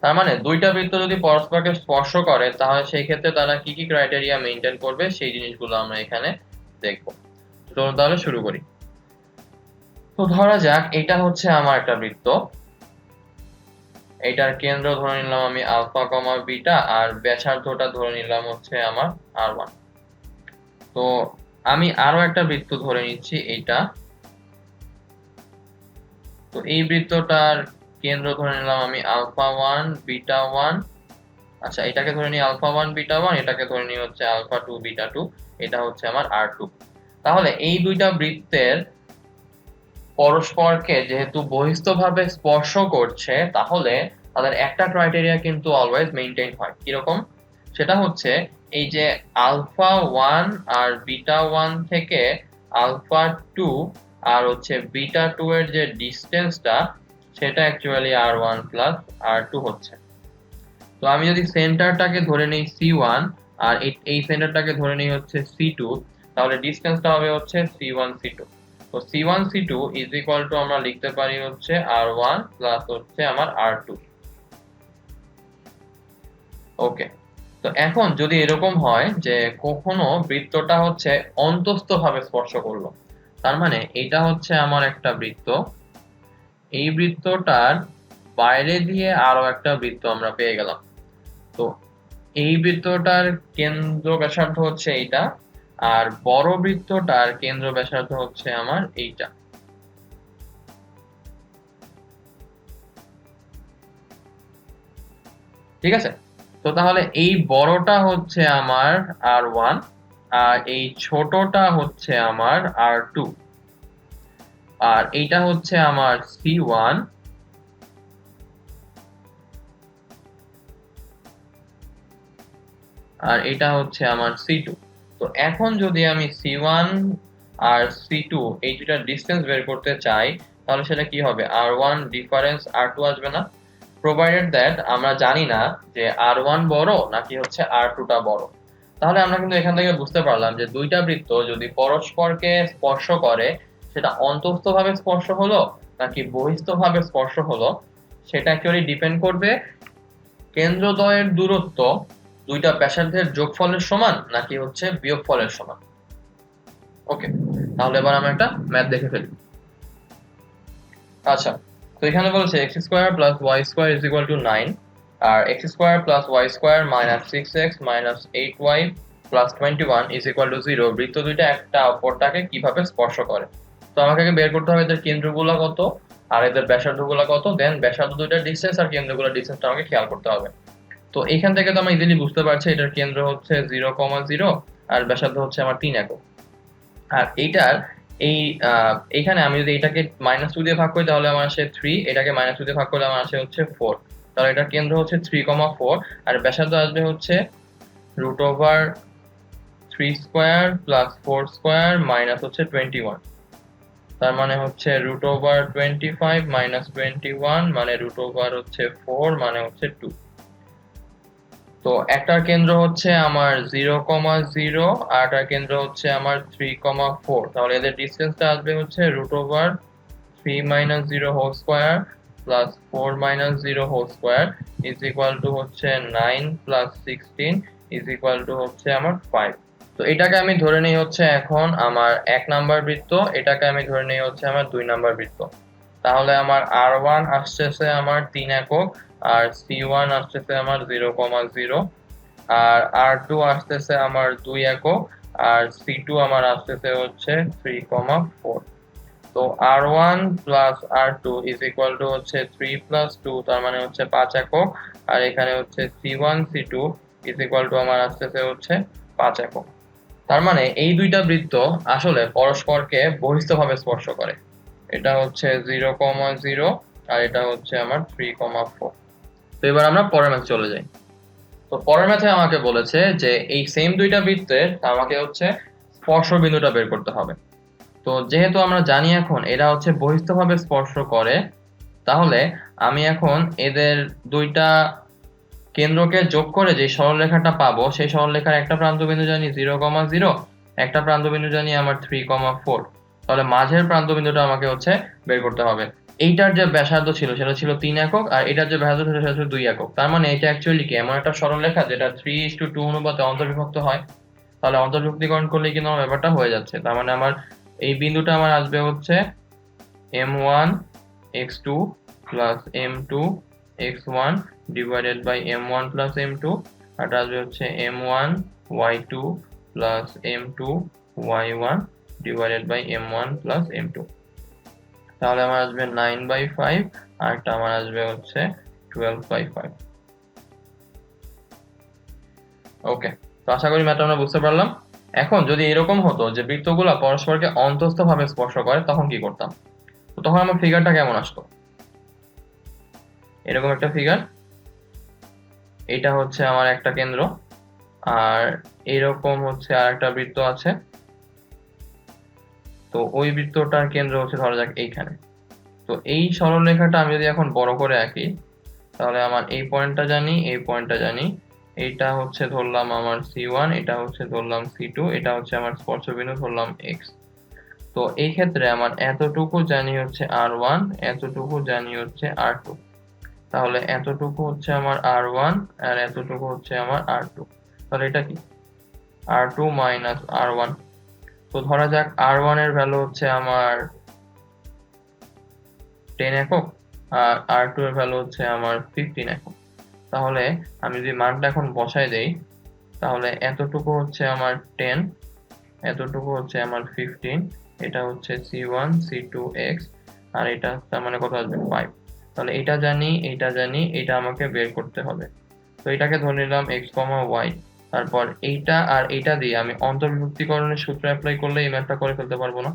তার মানে দুইটা বৃত্ত যদি পরস্পরকে স্পর্শ করে, তাহলে সেই ক্ষেত্রে তারা কি কি ক্রাইটেরিয়া মেইনটেইন করবে সেই জিনিসগুলো আমরা এখানে দেখব। চলুন তাহলে শুরু করি। তো ধরা যাক এটা হচ্ছে আমার একটা বৃত্ত, এটার কেন্দ্র ধরে নিলাম আমি আলফা কমা বিটা, আর ব্যাসার্ধটা ধরে নিলাম হচ্ছে আমার r1। তো আমি আরো একটা বৃত্ত ধরে নিচ্ছি এইটা। তো এই বৃত্তটার কেন্দ্র ধরে নিলাম আমি আলফা 1 বিটা 1। আচ্ছা, এটাকে ধরে নিই আলফা 1 বিটা 1, এটাকে ধরে নিই হচ্ছে আলফা 2 বিটা 2, এটা হচ্ছে আমার r2। তাহলে এই দুইটা বৃত্তের পরস্পরকে যেহেতু বহিস্থভাবে স্পর্শ করছে, তাহলে তাদের একটা ক্রাইটেরিয়া কিন্তু অলওয়েজ মেইনটেইন হয়। কিরকম? সেটা হচ্ছে এই যে আলফা 1 আর বিটা 1 থেকে আলফা 2 আর হচ্ছে বিটা 2 এর যে ডিসটেন্সটা, সেটা অ্যাকচুয়ালি r1 প্লাস r2 হচ্ছে। তো আমি যদি সেন্টারটাকে ধরে নেই c1 আর এই সেন্টারটাকে ধরে নেই হচ্ছে c2, তাহলে ডিসটেন্সটা হবে হচ্ছে c1 c2। তো c1 c2 is equal two আমরা লিখতে পারি হচ্ছে r1 প্লাস হচ্ছে আমার r2। ওকে, তো এখন যদি এরকম হয় যে কখনো বৃত্তটা হচ্ছে অন্তস্থভাবে স্পর্শ করলো, তার মানে এটা হচ্ছে আমার একটা বৃত্ত, এই বৃত্তটার বাইরে দিয়ে আরো একটা বৃত্ত আমরা পেয়ে গেলাম। তো এই বৃত্তটার কেন্দ্র ব্যাসার্ধ হচ্ছে এইটা, আর বড় বৃত্তটার কেন্দ্র ব্যাসার্ধ হচ্ছে আমার এইটা। ঠিক আছে? তো তাহলে এই বড়টা হচ্ছে আমার r1 আর এই ছোটটা হচ্ছে আমার r2, আর এইটা হচ্ছে আমার c1 আর এটা হচ্ছে আমার C2। তো এখন যদি আমি C1 আর C2 এই দুটা ডিসটেন্স বের করতে চাই, তাহলে সেটা কি হবে? R1 ডিফারেন্স R2 আসবে না? প্রোভাইডেড দ্যাট আমরা জানি না যে R1 বড় নাকি হচ্ছে R2 টা বড়। তাহলে আমরা কিন্তু এখান থেকে বুঝতে পারলাম যে দুইটা বৃত্ত যদি পরস্পরকে স্পর্শ করে, সেটা অন্তস্থভাবে স্পর্শ হলো নাকি বহিস্থভাবে স্পর্শ হলো, সেটা অ্যাকচুয়ালি ডিপেন্ড করবে কেন্দ্রদ্বয়ের দূরত্ব দুইটা ব্যাসার্ধের যোগফলের সমান নাকি হচ্ছে বিয়োগফলের সমান। ওকে, তাহলে এবার আমরা একটা ম্যাথ দেখে ফেলি। আচ্ছা, তো এখানে বলছে x² + y² = 9, আর x² + y² - 6x - 8y + 21 = 0 বৃত্ত দুইটা একটা অপরটাকে কিভাবে স্পর্শ করে। তো আমাকে আগে বের করতে হবে এদের কেন্দ্রগুলো কত আর এদের ব্যাসার্ধগুলো কত, দেন ব্যাসার্ধ দুইটার ডিসটেন্স আর কেন্দ্রগুলোর ডিসটেন্সটা আমাকে খেয়াল করতে হবে। তো এখান থেকে তো আমরা ইজিলি বুঝতে পারছি এটার কেন্দ্র হচ্ছে 0,0 আর ব্যাসার্ধ হচ্ছে আমার 3 একক। আর এইটার এইখানে আমি যদি এটাকে -2 দিয়ে ভাগ করি তাহলে আমার আসে 3, এটাকে -2 দিয়ে ভাগ করলে আমার আসে হচ্ছে 4। তাহলে এটার কেন্দ্র হচ্ছে 3,4 আর ব্যাসার্ধ আসবে হচ্ছে √3² + 4² - হচ্ছে 21। তার মানে হচ্ছে √25 - 21 মানে হচ্ছে 4 মানে হচ্ছে 2। তো একটার কেন্দ্র হচ্ছে আমার 0,0 আর একটার কেন্দ্র হচ্ছে আমার 3,4। তাহলে এদের ডিসটেন্সটা আসবে হচ্ছে √3 - 0² + 4 - 0² হচ্ছে 9 + 16 হচ্ছে আমার 5। তো এটাকে আমি ধরে নেই হচ্ছে এখন আমার 1 নাম্বার বৃত্ত, এটাকে আমি ধরে নেই হচ্ছে আমার 2 নাম্বার বৃত্ত। তাহলে আমার R1 আসতেছে আমার 3 একক, আর C1 আসতেছে আমার 0,0, আর R2 আসতেছে আমার 2 একক, আর C2 আমার আসতেছে হচ্ছে 3,4। তো R1 + R2 হচ্ছে 3 + 2 তার মানে হচ্ছে 5 একক, আর এখানে হচ্ছে C1 C2 আমার আসতেছে হচ্ছে 5 একক। তার মানে এই দুইটা বৃত্ত আসলে পরস্পরকে বহিস্থভাবে স্পর্শ করে। এটা হচ্ছে 0,0 আর এটা হচ্ছে আমার 3,4। তো এবার আমরা পরের ম্যাথে চলে যাই। তো পরের ম্যাথে আমাকে বলেছে যে এই সেম দুইটা বৃত্তের আমাকে হচ্ছে স্পর্শ বিন্দুটা বের করতে হবে। তো যেহেতু আমরা জানি এখন এরা হচ্ছে বহিস্থভাবে স্পর্শ করে, তাহলে আমি এখন এদের দুইটা কেন্দ্রকে যোগ করে যে সরলরেখাটা পাবো সেই সরলরেখার একটা প্রান্তবিন্দু জানি 0,0, একটা প্রান্তবিন্দু জানি আমার 3,4। তাহলে মাঝের প্রান্তবিন্দুটা আমাকে হচ্ছে বের করতে হবে। এইটার যে ব্যাসার্ধ ছিল সেটা ছিল 3 একক, আর এটার যে ব্যাসার্ধ ছিল সেটা ছিল 2 একক। তার মানে এটা অ্যাকচুয়ালি কি এমন একটা সরলরেখা যেটা 3:2 অনুপাতে অন্তর্বিভক্ত হয়। তাহলে অন্তর্ভুক্তিকরণ করলে কিন্তু আমার ব্যাপারটা হয়ে যাচ্ছে। তার মানে আমার এই বিন্দুটা আমার আসবে হচ্ছে m1 x2 + m2 x1 / m1 + m2, আর আসবে হচ্ছে m1 y2 + m2 y1 / m1 + m2। তাহলে আমার আসবে 9/5 আর এটা আমার আসবে হচ্ছে 12/5। ওকে, তো আশা করি ম্যাথটা আমরা বুঝতে পারলাম। এখন যদি এরকম হতো যে বৃত্তগুলো পরস্পরকে অন্তস্থভাবে স্পর্শ করে তখন কি করতাম? তো তখন আমার ফিগারটা কেমন আসতো? এরকম একটা ফিগার, এটা হচ্ছে আমার একটা কেন্দ্র, আর এরকম হচ্ছে আরেকটা বৃত্ত আছে। তো ওই বৃত্তটার কেন্দ্র হচ্ছে ধরা যাক এইখানে। তো এই সরলরেখাটা আমি যদি এখন বড় করে আঁকি, তাহলে আমার এই পয়েন্টটা জানি, এই পয়েন্টটা জানি, এইটা হচ্ছে ধরলাম আমার C1, এটা হচ্ছে ধরলাম C2, এটা হচ্ছে আমার স্পর্শবিন্দু ধরলাম X। তো এই ক্ষেত্রে আমার এতটুকু জানি হচ্ছে R1, এতটুকু জানি হচ্ছে R2। তাহলে এতটুকু হচ্ছে আমার R1 আর এতটুকু হচ্ছে আমার R2। তাহলে এটা কি R2 - R1। তো ধরা যাক R1 এর ভ্যালু হচ্ছে আমার 10 একক আর R2 এর ভ্যালু হচ্ছে আমার 15 একক। তাহলে আমি যদি মানটা এখন বসাই দেই, তাহলে এতটুকু হচ্ছে আমার 10, এতটুকু হচ্ছে আমার 15, এটা হচ্ছে C1 C2 X, আর এটা তার মানে কত আসবে 5। তাহলে এটা জানি, এটা জানি, এটা আমাকে বের করতে হবে। তো এটাকে ধরে নিলাম x, y। তারপর এইটা আর এইটা দিয়ে আমি অন্তর্বিভক্তিকরণের সূত্র অ্যাপ্লাই করলে এই ম্যাথটা করে ফেলতে পারবো না।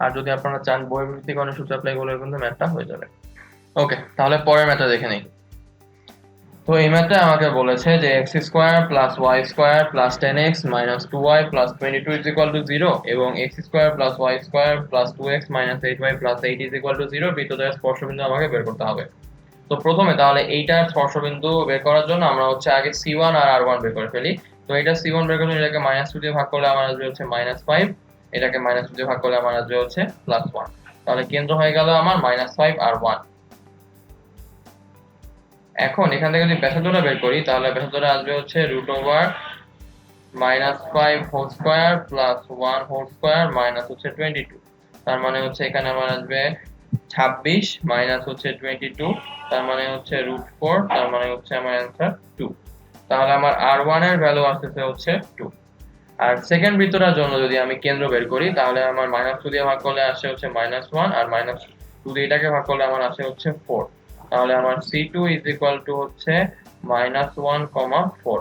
আর যদি আপনারা চান বহির্বিভক্তিকরণের সূত্র অ্যাপ্লাই করলে কিন্তু ম্যাথটা হয়ে যাবে। ওকে, তাহলে পরের ম্যাথটা দেখে নেই। তো এই ম্যাথটা আমাকে বলেছে যে x square plus y square plus 10x minus 2y plus 22 is equal to 0 এবং x square plus y square plus 2x minus 8y plus 8 is equal to 0 বৃত্তদ্বয়ের স্পর্শবিন্দু আমাকে বের করতে হবে। তো প্রথমে তাহলে এইটার স্পর্শবিন্দু বের করার জন্য আমরা হচ্ছে আগে c1 আর r1 বের করে ফেলি। তো এটা c1 বের করলে এটাকে -2 দিয়ে ভাগ করলে আমার আসবে হচ্ছে -5, এটাকে -2 দিয়ে ভাগ করলে আমার আসবে হচ্ছে +1। তাহলে কেন্দ্র হয়ে গেল আমার -5 আর 1। এখন এখান থেকে যদি ব্যাসার্ধটা বের করি তাহলে ব্যাসার্ধটা আসবে হচ্ছে √5 whole square plus 1 whole square minus হচ্ছে 22। তার মানে হচ্ছে এখানে আমার আসবে 26 মাইনাস হচ্ছে 22, তার মানে হচ্ছে √4, তার মানে হচ্ছে আমার অ্যানসার 2। তাহলে আমার r1 এর ভ্যালু আসছে হচ্ছে 2। আর সেকেন্ড বৃত্তটার জন্য যদি আমি কেন্দ্র বের করি তাহলে আমার -2 দিয়ে ভাগ করলে আসে হচ্ছে -1 আর -2 দিয়ে এটাকে ভাগ করলে আমার আসে হচ্ছে 4। তাহলে আমার c2 ইজ ইকুয়াল টু হচ্ছে -1, 4।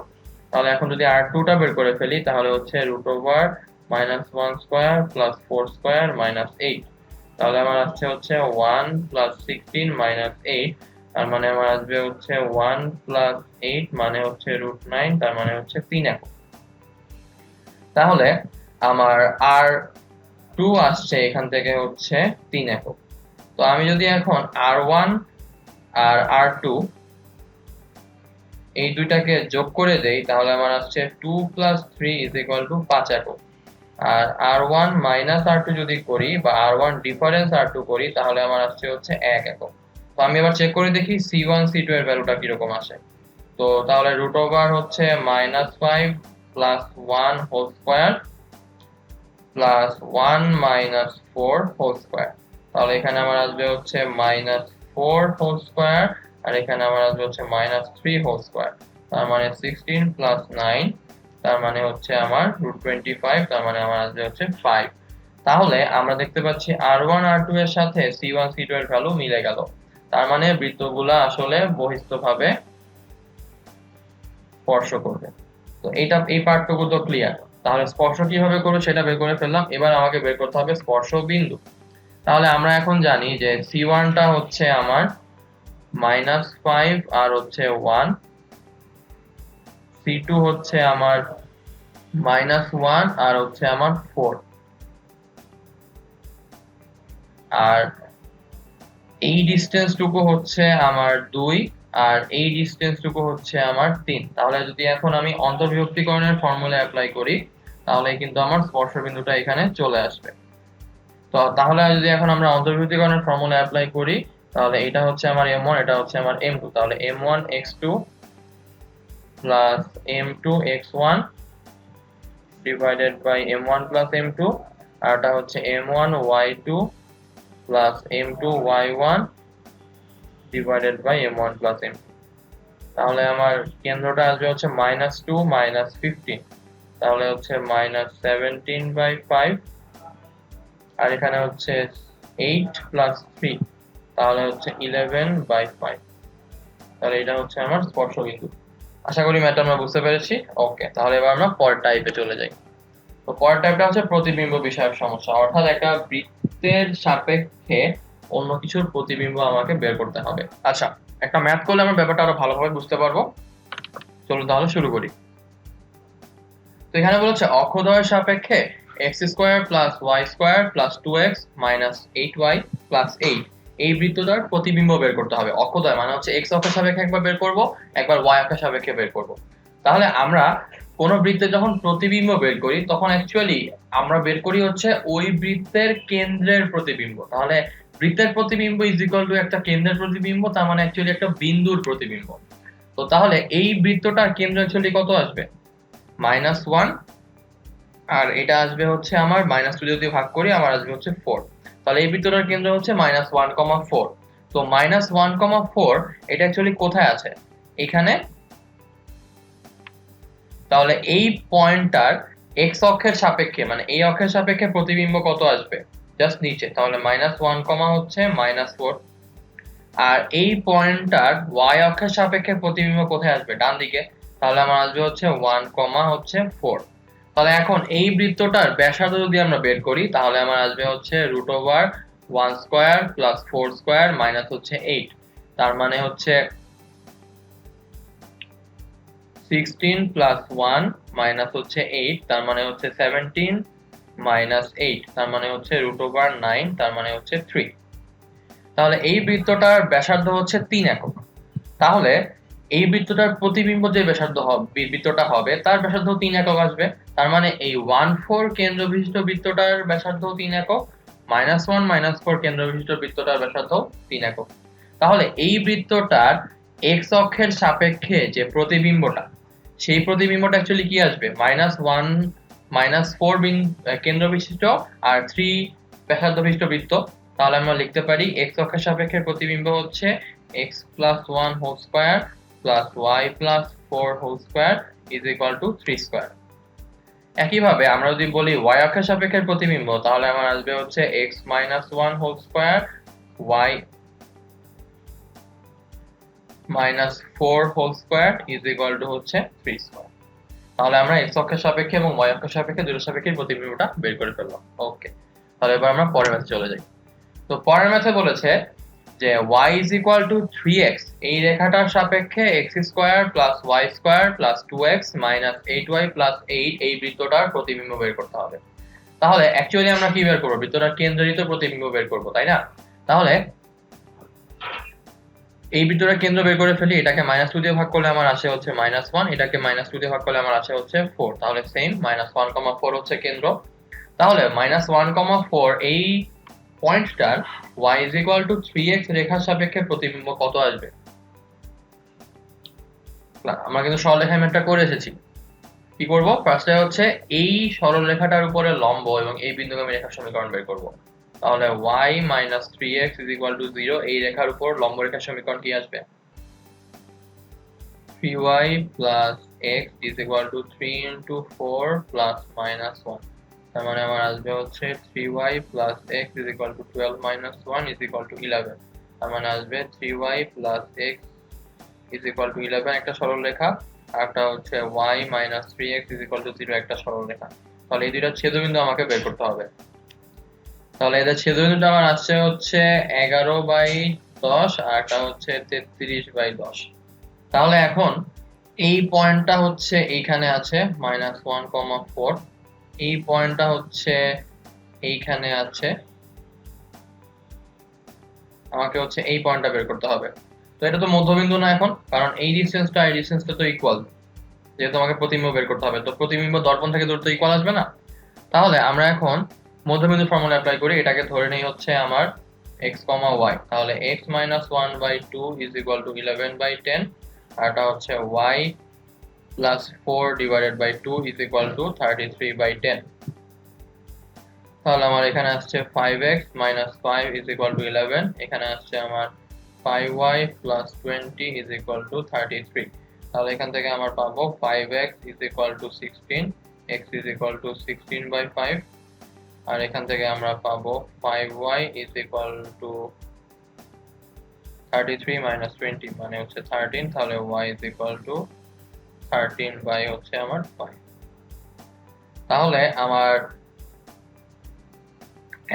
তাহলে এখন যদি r2 টা বের করে ফেলি তাহলে হচ্ছে √1 স্কয়ার প্লাস 4 স্কয়ার মাইনাস 8। তাহলে আমার আসছে হচ্ছে 1 প্লাস 16 মাইনাস 8, তার মানে আমার আসবে হচ্ছে 1 প্লাস 8 মানে হচ্ছে √9, তার মানে হচ্ছে 3 একক। তাহলে আমার r2 আসছে এখান থেকে হচ্ছে 3 একক। তো আমি যদি এখন r1 আর r2 এই দুইটাকে যোগ করে দেই তাহলে আমার আসছে 2 + 3 = 5 একক। আর r1 - r2 যদি করি বা r1 ডিফারেন্স r2 করি তাহলে আমার আসছে হচ্ছে 1 একক। তো আমি এবার চেক করে দেখি c1 c2 এর ভ্যালুটা কি রকম আসে। তো তাহলে হচ্ছে -5 plus 1 whole square plus 1 - 4 whole square. তাহলে এখানে আমার আসবে হচ্ছে -4 হোল স্কয়ার আর এখানে আমার আসবে হচ্ছে -3 হোল স্কয়ার। তার মানে 16 প্লাস 9, তার মানে হচ্ছে আমার √25, তার মানে আমার আসবে হচ্ছে 5। তাহলে আমরা দেখতে পাচ্ছি r1 r2 এর সাথে c1 c2 এর ভ্যালু মিলে গেল। তার মানে বৃত্তগুলা আসলে বহিস্থভাবে স্পর্শ করবে। তো এই পার্টটুকু তো ক্লিয়ার। তাহলে স্পর্শ কিভাবে করব সেটা বের করে ফেললাম। এবার আমাকে বের করতে হবে স্পর্শ বিন্দু। তাহলে আমরা এখন জানি যে c1 টা হচ্ছে আমার -5 আর হচ্ছে 1, c2 হচ্ছে আমার -1 আর হচ্ছে আমার 4, আর এই ডিসটেন্সটুকু হচ্ছে আমার 2 আর এই ডিসটেন্সটুকু হচ্ছে আমার 3। তাহলে যদি এখন আমি অন্তর্বিভক্তিকরণের ফর্মুলা অ্যাপ্লাই করি তাহলে কিন্তু আমার স্পর্শবিন্দুটা এখানে চলে আসবে। তো তাহলে যদি এখন আমরা অন্তর্বিভক্তিকরণের ফর্মুলা অ্যাপ্লাই করি তাহলে এটা হচ্ছে আমার m1, এটা হচ্ছে আমার m2। তাহলে m1x2 plus m2x1 divided by m1 plus m2, আর এটা হচ্ছে m1y2 plus m2y1 divided by m1 plus m2। তাহলে আমার কেন্দ্রটা আসবে হচ্ছে -2 -15, তাহলে হচ্ছে -17/5, আর এখানে হচ্ছে 8 প্লাস 3, তাহলে হচ্ছে 11/5। তাহলে এটা হচ্ছে আমার স্পর্শবিন্দু। আশা করি ম্যাথটা আমরা বুঝতে পেরেছি। ওকে, তাহলে এবার আমরা পরের টাইপে চলে যাই। তো পরের টাইপটা হচ্ছে প্রতিবিম্ব বিষয়ক সমস্যা, অর্থাৎ একটা বৃত্তের সাপেক্ষে অন্য কিছুর প্রতিবিম্ব আমাকে বের করতে হবে। আচ্ছা, একটা ম্যাথ করলে আমরা ব্যাপারটা আরো ভালোভাবে বুঝতে পারবো। চলুন তাহলে শুরু করি। তো এখানে বলেছে অক্ষদ্বয়ের সাপেক্ষে x² + y² + 2x - 8y + 8 এই বৃত্তটার প্রতিবিম্ব বের করতে হবে। অক্ষদ্বয় মানে হচ্ছে x অক্ষের সাপেক্ষে একবার বের করব, একবার y অক্ষের সাপেক্ষে বের করব। তাহলে আমরা কোন বৃত্তে যখন প্রতিবিম্ব বের করি তখন অ্যাকচুয়ালি আমরা বের করি হচ্ছে ওই বৃত্তের কেন্দ্রের প্রতিবিম্ব। তাহলে বৃত্তের প্রতিবিম্ব ইজ ইকুয়াল টু একটা কেন্দ্রের প্রতিবিম্ব, তার মানে অ্যাকচুয়ালি একটা বিন্দুর প্রতিবিম্ব। তো তাহলে এই বৃত্তটার কেন্দ্র অ্যাকচুয়ালি কত আসবে? -1, আর এটা আসবে হচ্ছে আমার -2 যদি ভাগ করি আমার আসবে হচ্ছে 4। তাহলে এই বৃত্তটার কেন্দ্র হচ্ছে -1, 4। তো -1, 4 এটা অ্যাকচুয়ালি কোথায় আছে? এখানে। তাহলে এই পয়েন্টটার x অক্ষের সাপেক্ষে মানে এই অক্ষের সাপেক্ষে প্রতিবিম্ব কত আসবে? জাস্ট নিচে। তাহলে -1, হচ্ছে -4। আর এই পয়েন্টটার y অক্ষের সাপেক্ষে প্রতিবিম্ব কোথায় আসবে? ডান দিকে। তাহলে আমার আসবে হচ্ছে 1, হচ্ছে 4। তাহলে এখন এই বৃত্তটার ব্যাসার্ধ যদি আমরা বের করি তাহলে আমার আসবে হচ্ছে √1² + 4² - হচ্ছে 8। তার মানে হচ্ছে 16 প্লাস 1 মাইনাস হচ্ছে 8 তার মানে হচ্ছে 17 মাইনাস 8 তার মানে হচ্ছে √9 তার মানে হচ্ছে 3। তাহলে এই বৃত্তটার ব্যাসার্ধ হচ্ছে 3 একক। তাহলে এই বৃত্তটার প্রতিবিম্ব যে ব্যাসার্ধ বৃত্তটা হবে তার ব্যাসার্ধ 3 একক আসবে। তার মানে এই 1 4 কেন্দ্র বিশিষ্ট বৃত্তটার ব্যাসার্ধ 3 একক, -1 -4 কেন্দ্র বিশিষ্ট বৃত্তটার ব্যাসার্ধ 3 একক। তাহলে এই বৃত্তটার এক্স অক্ষের সাপেক্ষে যে প্রতিবিম্বটা, সেই প্রতিবিম্বটা অ্যাকচুয়ালি কি আসবে? -1 -4 কেন্দ্র বিশিষ্ট আর 3 ব্যাসার্ধ বিশিষ্ট বৃত্ত। তাহলে আমরা লিখতে পারি এক্স অক্ষের সাপেক্ষে প্রতিবিম্ব হচ্ছে x + 1 whole square plus y + 4 whole square is equal to 3 square. একইভাবে আমরা যদি বলি y অক্ষের সাপেক্ষে প্রতিবিম্ব, তাহলে আমার আসবে হচ্ছে x - 1 whole square y - 4 whole square is equal to হচ্ছে 3 স্কয়ার। তাহলে আমরা x অক্ষের সাপেক্ষে এবং y অক্ষের সাপেক্ষে দুটোর সাপেক্ষে প্রতিবিম্বটা বের করে ফেললাম। ওকে, তাহলে এবার আমরা পরের ম্যাথে চলে যাই। তো পরের ম্যাথে বলেছে যে y = 3x এই রেখাটার সাপেক্ষে x² + y² + 2x - 8y + 8 এই বৃত্তটার প্রতিবিম্ব বের করতে হবে। তাহলে অ্যাকচুয়ালি আমরা কি বের করব? বৃত্তটার কেন্দ্রীয় প্রতিবিম্ব বের করব, তাই না? তাহলে এই বৃত্তটার কেন্দ্র বের করে ফেলি। এটাকে -2 দিয়ে ভাগ করলে আমার আসে হচ্ছে -1, এটাকে -2 দিয়ে ভাগ করলে আমার আসে হচ্ছে 4। তাহলে সেম -1, 4 হচ্ছে কেন্দ্র। তাহলে -1, 4 এই পয়েন্টটার y = 3x রেখার সাপেক্ষে প্রতিবিম্ব কত আসবে? আমরা কিন্তু সরলরেখায় ম্যাথটা করে এসেছি। কি করব? ফার্স্টে হচ্ছে এই সরলরেখাটার উপরে লম্ব এবং এই বিন্দুগামী রেখার সমীকরণ বের করব। তাহলে y - 3x = 0 এই রেখার উপর লম্ব রেখার সমীকরণ কি আসবে? 3y + x = 3 × 4 + -1। তার মানে আমার আসবে হচ্ছে 3y + x = 12 - 1 = 11। তার মানে আসবে 3y + x = 11 একটা সরল রেখা, আর একটা হচ্ছে y - 3x = 0 একটা সরল রেখা। তাহলে এই দুইটা ছেদবিন্দু আমাকে বের করতে হবে। তাহলে এদের ছেদবিন্দুটা আমার আসছে হচ্ছে 11/10 আর একটা হচ্ছে 33/10। তাহলে এখন এই পয়েন্টটা হচ্ছে এইখানে আছে -1, 4, এই পয়েন্টটা হচ্ছে এইখানে আছে, আমাকে হচ্ছে এই পয়েন্টটা বের করতে হবে। তো এটা তো মধ্যবিন্দু না এখন, কারণ এই ডিসটেন্সটা তো ইকুয়াল, যেহেতু আমাকে প্রতিবিম্ব বের করতে হবে। তো প্রতিবিম্ব দর্পণ থেকে দূরত্ব ইকুয়াল আসবে না? তাহলে আমরা এখন মধ্যবিন্দু ফর্মুলা অ্যাপ্লাই করি। এটাকে ধরে নেই হচ্ছে আমার x, y। তাহলে x - 1/2 = 11/10 আর এটা হচ্ছে y + 4 / 2 = 33/10। তাহলে আমার এখানে আসছে 5x - 5 = 11, এখানে আসছে আমার 5y + 20 = 33। তাহলে এখান থেকে আমার পাবো 5x = 16, x = 16/5, আর এখান থেকে আমরা পাবো 5y = 33 - 20 মানে হচ্ছে 13। তাহলে y = 13 হচ্ছে আমার 5। তাহলে আমার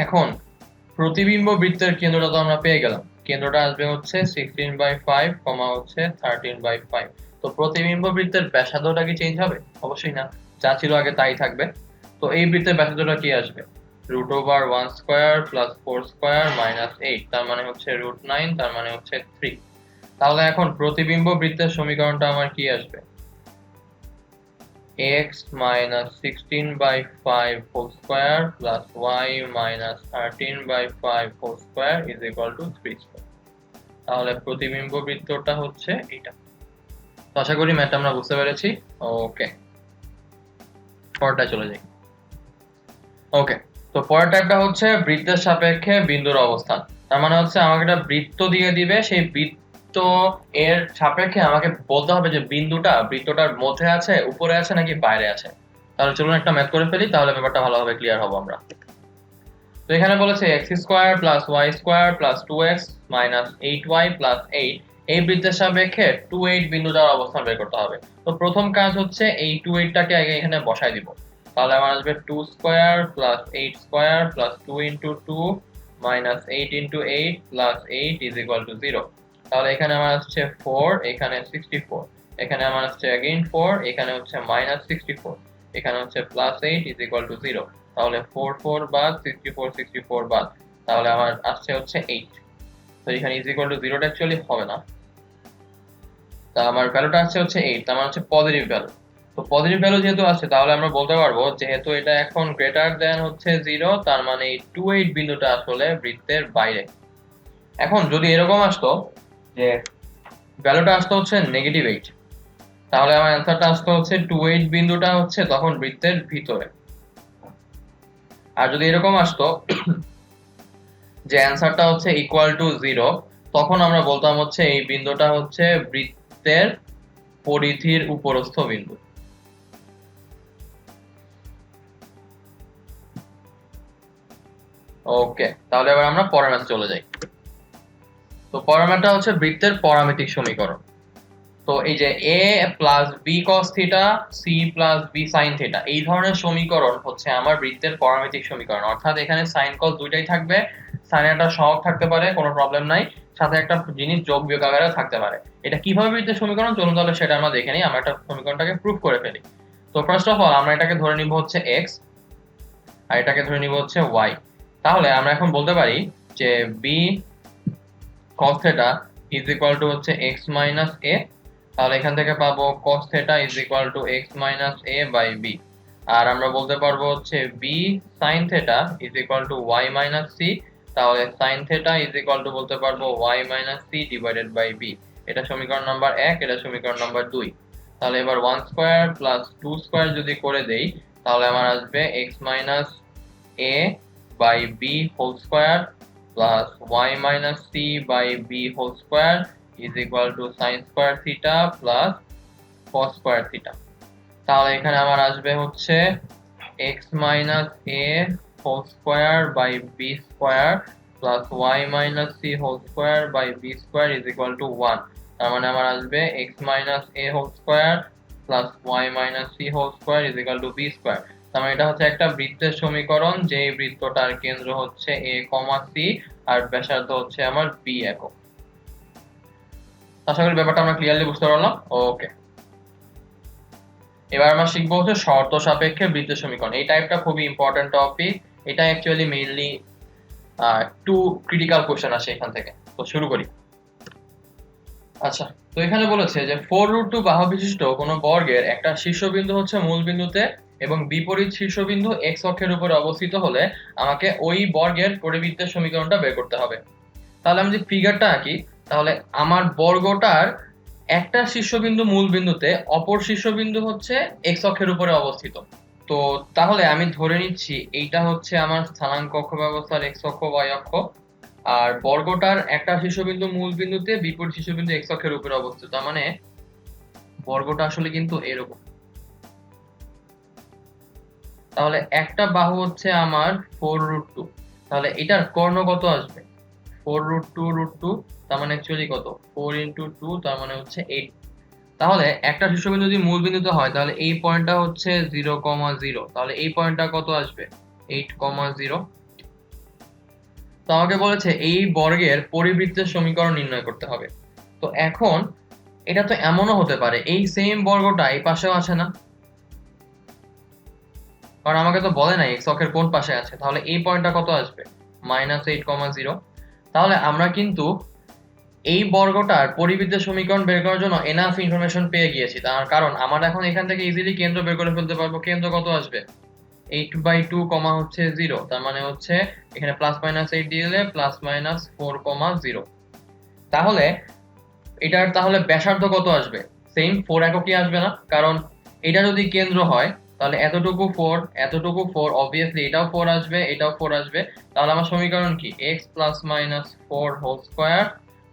এখন প্রতিবিম্ব বৃত্তের কেন্দ্রটা তো আমরা পেয়ে গেলাম। কেন্দ্রটা আসবে হচ্ছে 16/5, হচ্ছে 13/5। তো প্রতিবিম্ব বৃত্তের ব্যাসার্ধটা কি চেঞ্জ হবে? অবশ্যই না, যা ছিল আগে তাই থাকবে। তো এই বৃত্তের ব্যাসার্ধটা কি আসবে? √1² + 4² - 8 তার মানে হচ্ছে √9 তার মানে হচ্ছে 3। তাহলে এখন প্রতিবিম্ব বৃত্তের সমীকরণটা আমার কি আসবে? x - 16/5 whole square plus y - 13/5 whole square is equal to 3 square। তাহলে প্রতিবিম্ব বৃত্তটা হচ্ছে এটা। তো আশা করি ম্যাথটা আমরা বুঝতে পেরেছি। ওকে, পরেরটা চলে যাই। ওকে, তো পরের টাইপটা হচ্ছে বৃত্তের সাপেক্ষে বিন্দুর অবস্থান। তার মানে হচ্ছে আমাকে একটা বৃত্ত দিয়ে দিবে, সেই বৃত্ত এর সাপেক্ষে আমাকে বলতে হবে যে বিন্দুটা বৃত্তটার মধ্যে আছে, উপরে আছে নাকি বাইরে আছে। তাহলে চলুন একটা ম্যাথ করে ফেলি, তাহলে ব্যাপারটা ভালোভাবে ক্লিয়ার হবো আমরা। তো এখানে বলেছে x² + y² + 2x - 8y + 8 এই বৃত্তের সাপেক্ষে 28 বিন্দুটার অবস্থান বের করতে হবে। তো প্রথম কাজ হচ্ছে এই 28টাকে আগে এখানে বসাই দিব। তাহলে আমার আসবে 2² + 8² + 2 × 2 - 8 × 8 + 8 = 0। তাহলে এখানে আমার আসছে 4, এখানে 64, এখানে আমার আসছে अगेन 4, এখানে হচ্ছে -64, এখানে হচ্ছে +8 = 0। তাহলে 4 4 বাদ, 64 বাদ, তাহলে আমার আসছে হচ্ছে 8। তো এখানে =0 টা অ্যাকচুয়ালি হবে না, তা আমার ভ্যালুটা আসছে হচ্ছে 8, তার মানে হচ্ছে পজিটিভ ভ্যালু। তো পজিটিভ ভ্যালু যেহেতু আছে, তাহলে আমরা বলতে পারবো যেহেতু এটা এখন গ্রেটার দেন হচ্ছে 0, তার মানে এই 28 বিন্দুটা আসলে বৃত্তের বাইরে। এখন যদি এরকম আসতো যে ভ্যালুটা আসতো হচ্ছে -8, তাহলে আমার অ্যান্সারটা আসতো হচ্ছে 28 বিন্দুটা হচ্ছে তখন বৃত্তের ভিতরে। আর যদি এরকম আসতো যে অ্যান্সারটা হচ্ছে =0, তখন আমরা বলতাম হচ্ছে এই বিন্দুটা হচ্ছে বৃত্তের পরিধির উপরস্থ বিন্দু। ওকে, তাহলে এবার আমরা পরের ম্যাথে চলে যাই। তো পরের ম্যাথটা হচ্ছে বৃত্তের পরামিতিক সমীকরণ। তো এই যে a + b cos θ, c + b sin θ, এই ধরনের সমীকরণ হচ্ছে আমার বৃত্তের পরামিতিক সমীকরণ। অর্থাৎ এখানে sin cos দুইটাই থাকবে, sin একটা সহগ থাকতে পারে, কোনো প্রবলেম নাই, সাথে একটা জিনিস যোগ বিয়োগ আকারে থাকতে পারে। এটা কিভাবে বৃত্তের সমীকরণ, চলুন তাহলে সেটা আমরা দেখে নিই। আমরা একটা সমীকরণটাকে প্রুফ করে ফেলি। তো ফার্স্ট অফ অল আমরা এটাকে ধরে নিব হচ্ছে x, আর এটাকে ধরে নিব হচ্ছে y। তাহলে আমরা এখন বলতে পারি যে b cos θ = হচ্ছে x - a। তাহলে এখান থেকে পাবো cos θ = x - a/b। আর আমরা বলতে পারবো হচ্ছে b sin θ = y - c। তাহলে sin θ বলতে পারবো y - c/b। এটা সমীকরণ নাম্বার 1, এটা সমীকরণ নাম্বার 2। তাহলে এবার 1 স্কয়ার প্লাস 2 স্কয়ার যদি করে দেই, তাহলে আমার আসবে x - a/b whole square plus y - c/b whole square sin square theta plus cos square theta. তাহলে এখানে আমার আসবে হচ্ছে x - a whole square by b square plus y - c whole square by b square 1। তার মানে আমার আসবে x - a whole square plus y - c whole square b square. তার মানে এটা হচ্ছে একটা বৃত্তের সমীকরণ, যে বৃত্তটার কেন্দ্র হচ্ছে a, c আর ব্যাসার্ধ হচ্ছে আমার b একক। আশা করি ব্যাপারটা আমরা ক্লিয়ারলি বুঝতে পারলাম। ওকে, এবার আমরা শিখবো হচ্ছে শর্ত সাপেক্ষে বৃত্তের সমীকরণ। এই টাইপটা খুবই ইম্পর্টেন্ট টপিক। এটা অ্যাকচুয়ালি মেইনলি একটু ক্রিটিক্যাল কোশ্চেন আসে এখান থেকে। তো শুরু করি। আচ্ছা, তো এখানে বলেছে যে 4√2 বাহু বিশিষ্ট কোনো বর্গের একটা শীর্ষবিন্দু হচ্ছে মূল বিন্দুতে এবং বিপরীত শীর্ষবিন্দু x অক্ষের উপরে অবস্থিত হলে আমাকে ওই বর্গের পরিবৃত্তের সমীকরণটা বের করতে হবে। তাহলে আমি যে ফিগারটা আঁকি, তাহলে আমার বর্গটার একটা শীর্ষবিন্দু মূল বিন্দুতে, অপর শীর্ষবিন্দু হচ্ছে x অক্ষের উপরে অবস্থিত। তো তাহলে আমি ধরে নিচ্ছি এইটা হচ্ছে আমার স্থানাঙ্ক অক্ষ ব্যবস্থার x অক্ষ, y অক্ষ, আর বর্গটার একটা শীর্ষবিন্দু মূল বিন্দুতে, বিপরীত শীর্ষবিন্দু x অক্ষের উপরে অবস্থিত। তার মানে বর্গটা আসলে কিন্তু এরকম। তাহলে একটা বাহু হচ্ছে আমার 4√2, তাহলে এটার কর্ণ কত আসবে? 4√2√2, তার মানে অ্যাকচুয়ালি কত? 4 × 2, তার মানে হচ্ছে 8। তাহলে একটা শীর্ষবিন্দু যদি মূল বিন্দুতে হয়, তাহলে এই পয়েন্টটা হচ্ছে 0,0, তাহলে এই পয়েন্টটা কত আসবে? 8,0। তো আমাকে বলেছে এই বর্গের পরিবৃত্তের সমীকরণ নির্ণয় করতে হবে। তো এখন এটা তো এমনও হতে পারে এই সেম বর্গটা এই পাশেও আছে না, কারণ আমাকে তো বলে নাই x অক্ষের কোন পাশে আছে। তাহলে এই পয়েন্টটা কত আসবে? -8,0। তাহলে আমরা কিন্তু এই বর্গটার পরিবৃত্তের সমীকরণ বের করার জন্য এনাফ ইনফরমেশন পেয়ে গিয়েছি। তার কারণ আমরা এখন এখান থেকে ইজিলি কেন্দ্র বের করে ফেলতে পারবো। কেন্দ্র কত আসবে? 8/2, হচ্ছে 0, তার মানে হচ্ছে এখানে +-8 দিয়ে দিলে +-4,0। তাহলে এটার তাহলে ব্যাসার্ধ কত আসবে? সেম 4 এককই আসবে না, কারণ এটা যদি কেন্দ্র হয় তাহলে এতটুকু 4, এতটুকু 4, অবভিয়াসলি এটাও 4 আসবে, এটাও 4 আসবে। তাহলে আমার সমীকরণ কি? x ± 4 whole square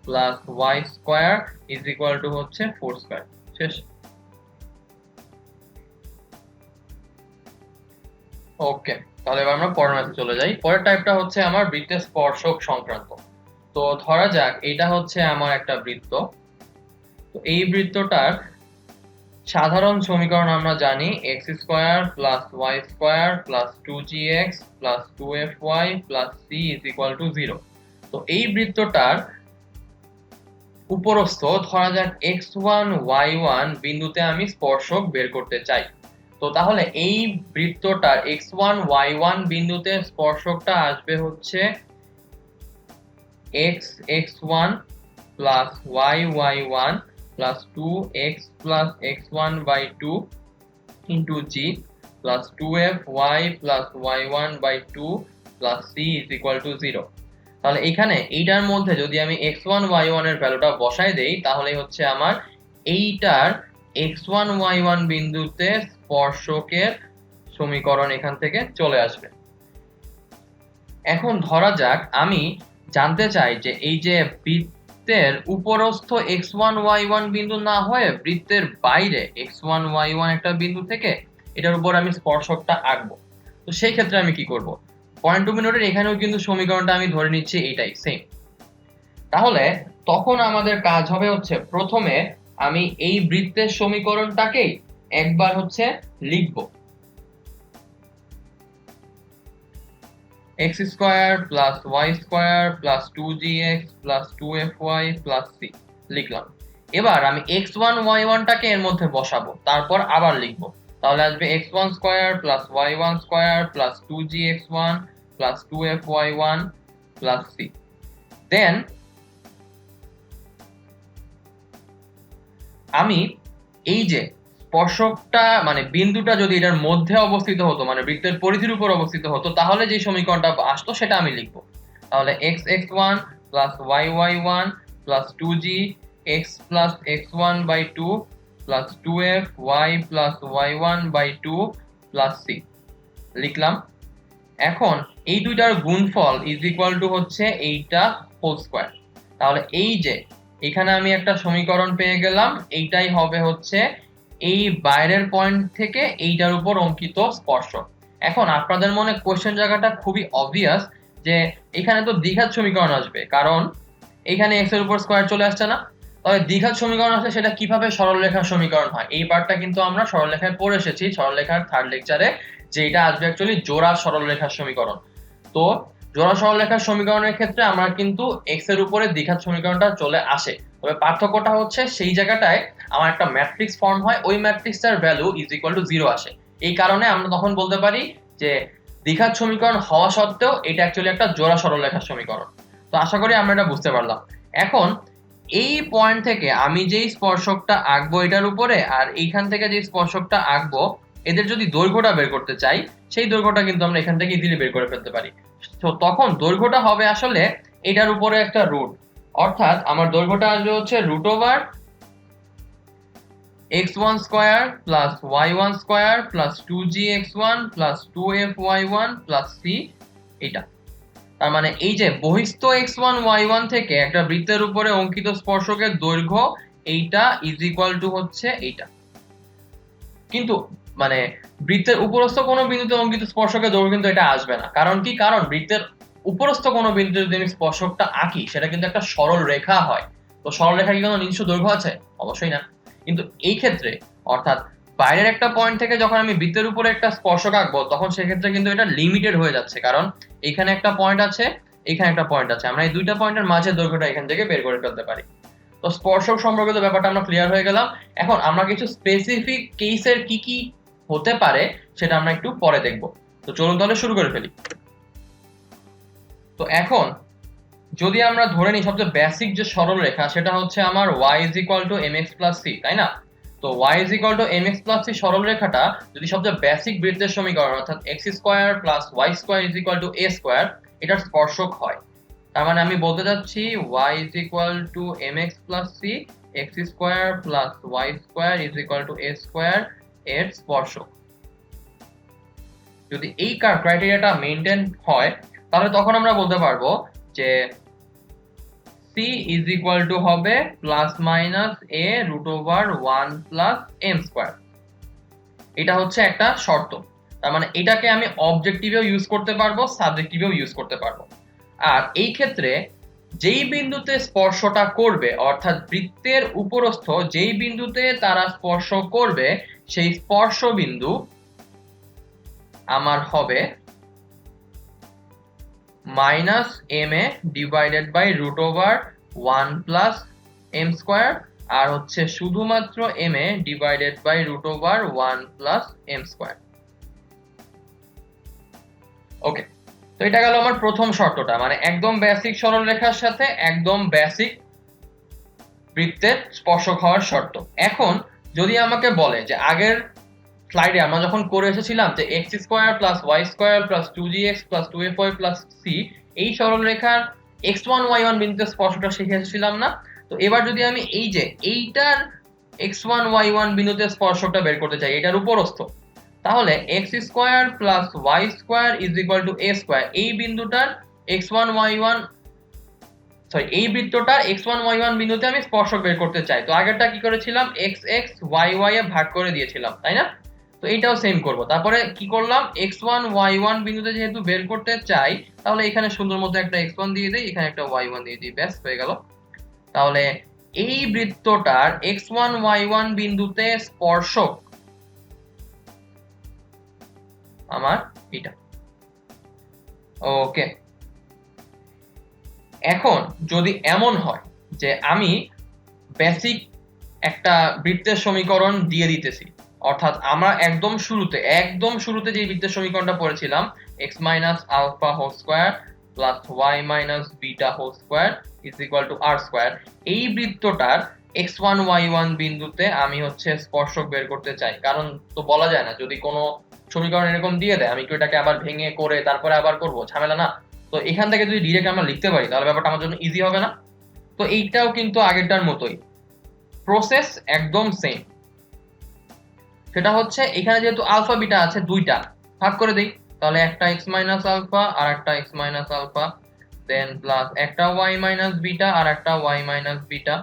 plus y square হচ্ছে 4 স্কয়ার। শেষ। ওকে, তাহলে এবার আমরা পরের ম্যাথে চলে যাই। পরের টাইপটা হচ্ছে আমার বৃত্তের স্পর্শক সংক্রান্ত। তো ধরা যাক এটা হচ্ছে আমার একটা বৃত্ত। তো এই বৃত্তটার সাধারণ সমীকরণ আমরা জানি x² + y² + 2gx + 2fy + c = 0। তো এই বৃত্তটার উপরস্থ ধরা যাক x1 y1 বিন্দুতে আমি স্পর্শক বের করতে চাই। তো তাহলে এই বৃত্তটার x1 y1 বিন্দুতে স্পর্শকটা আসবে হচ্ছে x(x1) plus y(y1) plus 2x plus x1/2 into g plus 2fy plus y1/2 plus c is equal to 0। তাহলে এখানে এইটার মধ্যে যদি আমি x1 y1 এর ভ্যালুটা বসাই দেই তাহলে হচ্ছে আমার এইটার x1 y1 বিন্দুতে স্পর্শকের সমীকরণ এখান থেকে চলে আসবে। এখন ধরা যাক আমি জানতে চাই যে এই যে বৃত্তের উপরস্থ x1 y1 বিন্দু না হয়ে বৃত্তের বাইরে x1 y1 একটা বিন্দু থেকে এটার উপর আমি স্পর্শকটা আঁকবো। তো সেই ক্ষেত্রে আমি কি করব? পয়েন্ট টু বি নোটেড এখানেও কিন্তু সমীকরণটা আমি ধরে নিচ্ছি এইটাই সেম। তাহলে তখন আমাদের কাজ হবে হচ্ছে প্রথমে আমি এই বৃত্তের সমীকরণটাকেই একবার হচ্ছে লিখব, x square plus y square plus 2gx plus 2fy plus c লিখলাম। এবার আমি x1 y1 টাকে এর মধ্যে বসাবো, তারপর আবার লিখব। তাহলে আসবে x1 square plus y1 square plus 2gx1 plus 2fy1 plus c। দেন আমি এই যে স্পর্শকটা মানে বিন্দুটা যদি এটার মধ্যে অবস্থিত হতো মানে বৃত্তের পরিধির উপর অবস্থিত হতো তাহলে যে সমীকরণটা আসতো সেটা আমি লিখব। তাহলে x(x1) plus y(y1) plus 2g x plus x1/2 plus 2f(y) plus y1/2 plus c লিখলাম। এখন এই দুইটার গুণফল ইজ ইকুয়াল টু হচ্ছে এইটা হোল স্কয়ার। তাহলে এই যে এখানে আমি একটা সমীকরণ পেয়ে গেলাম, এইটাই হবে হচ্ছে এই বাইরের পয়েন্ট থেকে এইটার উপর অঙ্কিত স্পর্শক। এখন আপনাদের মনে কোশ্চেন জায়গাটা খুবই অবভিয়াস যে এখানে তো দ্বিঘাত সমীকরণ আসবে, কারণ এখানে x এর উপর স্কয়ার চলে আসছে না। তবে দ্বিঘাত সমীকরণ আসলে সেটা কিভাবে সরলরেখার সমীকরণ হয় এই পার্টটা কিন্তু আমরা সরলরেখায় পড়ে এসেছি সরলরেখার থার্ড লেকচারে, যে এটা আসবে অ্যাকচুয়ালি জোড়া সরলরেখার সমীকরণ। তো জোড়া সরলরেখার সমীকরণের ক্ষেত্রে আমরা কিন্তু x এর উপরে দ্বিঘাত সমীকরণটা চলে আসে, তবে পার্থক্যটা হচ্ছে সেই জায়গাটায় আমার একটা ম্যাট্রিক্স ফর্ম হয়, ওই ম্যাট্রিক্সটার ভ্যালু ইজ ইকুয়াল টু 0 আসে। এই কারণে আমরা তখন বলতে পারি যে দ্বিঘাত সমীকরণ হওয়া সত্ত্বেও এটা অ্যাকচুয়ালি একটা জোড়া সরলরেখার সমীকরণ। তো আশা করি আমরা এটা বুঝতে পারলাম। এখন এই পয়েন্ট থেকে আমি যেই স্পর্শকটা আঁকবো এটার উপরে আর এইখান থেকে যে স্পর্শকটা আঁকবো এদের যদি দৈর্ঘ্যটা বের করতে চাই সেই দৈর্ঘ্যটা কিন্তু আমরা এখান থেকে ইজিলি বের করে ফেলতে পারি। তো তখন দৈর্ঘ্যটা হবে আসলে এটার উপরে একটা রুট, অর্থাৎ আমার দৈর্ঘ্যটা আসবে হচ্ছে root over x1 square plus y1 square plus 2gx1 plus 2fy1 plus c এটা। তার মানে এই যে বহিস্থ x1 y1 থেকে একটা বৃত্তের উপরে অঙ্কিত স্পর্শকের দৈর্ঘ্য এইটা ইজ ইকুয়াল টু হচ্ছে এইটা। কিন্তু মানে বৃত্তের উপরস্থ কোনো বিন্দুতে অঙ্কিত স্পর্শকের দৈর্ঘ্য কিন্তু এটা আসবে না। কারণ কি? কারণ বৃত্তের উপরস্থ কোনো বিন্দুতে যদি আমি স্পর্শকটা আঁকি সেটা কিন্তু একটা সরল রেখা হয়। তো সরল রেখার কি কোনো নিজস্ব দৈর্ঘ্য আছে? অবশ্যই না। কিন্তু এই ক্ষেত্রে অর্থাৎ বাইরের একটা পয়েন্ট থেকে যখন আমি বৃত্তের উপরে একটা স্পর্শক আঁকবো তখন সেক্ষেত্রে কিন্তু এটা লিমিটেড হয়ে যাচ্ছে, কারণ এখানে একটা পয়েন্ট আছে এখানে একটা পয়েন্ট আছে, আমরা এই দুইটা পয়েন্টের মাঝে দৈর্ঘ্যটা এখান থেকে বের করে ফেলতে পারি। তো স্পর্শক সম্পর্কিত ব্যাপারটা আমরা ক্লিয়ার হয়ে গেলাম। এখন আমরা কিছু স্পেসিফিক কেসের কি কি হতে পারে সেটা আমরা একটু পরে দেখব। তো চলুন তাহলে শুরু করে ফেলি। তো এখন যদি আমরা ধরে নিই সবচেয়ে বেসিক যে সরল রেখা সেটা হচ্ছে আমার y mx c, তাই না? তো y mx c সরল রেখাটা যদি সবচেয়ে বেসিক বৃত্তের সমীকরণ অর্থাৎ x square plus y square a square এটার স্পর্শক হয়, তার মানে আমি বলতে যাচ্ছি y mx c x square plus y square a square এর স্পর্শক। যদি এই ক্রাইটেরিয়াটা মেইনটেইন হয় তাহলে তখন আমরা বলতে পারবো যে c ইজ ইকুয়াল টু হবে plus minus a root over 1 plus m square. এটা হচ্ছে একটা শর্ত, তার মানে এটাকে আমি অবজেক্টিভেও ইউজ করতে পারবো সাবজেক্টিভেও ইউজ করতে পারবো। আর এই ক্ষেত্রে যেই বিন্দুতে স্পর্শটা করবে অর্থাৎ বৃত্তের উপরস্থ যেই বিন্দুতে তারা স্পর্শ করবে সেই স্পর্শ বিন্দু আমার হবে minus M A divided by root over 1 plus M square, আর হচ্ছে শুধুমাত্র M A divided by root over 1 plus M square. Okay, তো এটা গেল আমার প্রথম শর্তটা, মানে একদম বেসিক সরলরেখার সাথে একদম বেসিক বৃত্তের স্পর্শক হওয়ার শর্ত। এখন যদি আমাকে বলে যে আগের স্লাইডে আমরা যখন করে এসেছিলাম যে x square plus y square plus 2gx plus 2fy plus c এই সরলরেখার x1 y1 বিন্দুতে স্পর্শটা শিখে এসেছিলাম না? তো এবার যদি আমি এই যে এইটার x1 y1 বিন্দুতে স্পর্শকটা বের করতে চাই, এটার উপরস্থ, তাহলে x square plus y square is equal to a square, এই বিন্দুটার x1 y1 এই বৃত্তটার x1 y1 বিন্দুতে আমি স্পর্শক বের করতে চাই। তো আগেরটা কি করেছিলাম, x x y y এ ভাগ করে দিয়েছিলাম, তাই না? তো এইটাও সেম করব। তারপরে কি করলাম, x1 y1 বিন্দুতে যেহেতু বের করতে চাই, তাহলে এখানে সুন্দর মতো একটা x1 দিয়ে দেই, এখানে একটা y1 দিয়ে দিই, ব্যাস হয়ে গেল। তাহলে এই বৃত্তটার x1 y1 বিন্দুতে স্পর্শক আমার এটা। ওকে, এখন যদি এমন হয় যে আমি বেসিক একটা বৃত্তের সমীকরণ দিয়ে দিতেছি, অর্থাৎ আমরা একদম শুরুতে যে বৃত্তের সমীকরণটা পড়েছিলাম x minus alpha whole square plus y minus beta whole square is equal to r square, এই বৃত্তটার x1 y1 বিন্দুতে আমি হচ্ছে স্পর্শক বের করতে চাই। কারণ তো বলা যায় না, যদি কোনো সমীকরণ এরকম দিয়ে দেয় আমি কি এটাকে আবার ভেঙে করে তারপরে আবার করব, ঝামেলা না? তো এখান থেকে যদি ডিরেক্ট আমরা লিখতে পারি তাহলে ব্যাপারটা আমার জন্য ইজি হবে না? তো এইটাও কিন্তু আগেরটার মতোই, প্রসেস একদম সেম। সেটা হচ্ছে এখানে যেহেতু আলফা বিটা আছে দুইটা, ভাগ করে দেই, তাহলে একটা x মাইনাস আলফা আর একটা x মাইনাস আলফা, দেন প্লাস একটা y মাইনাস বিটা আর একটা y minus beta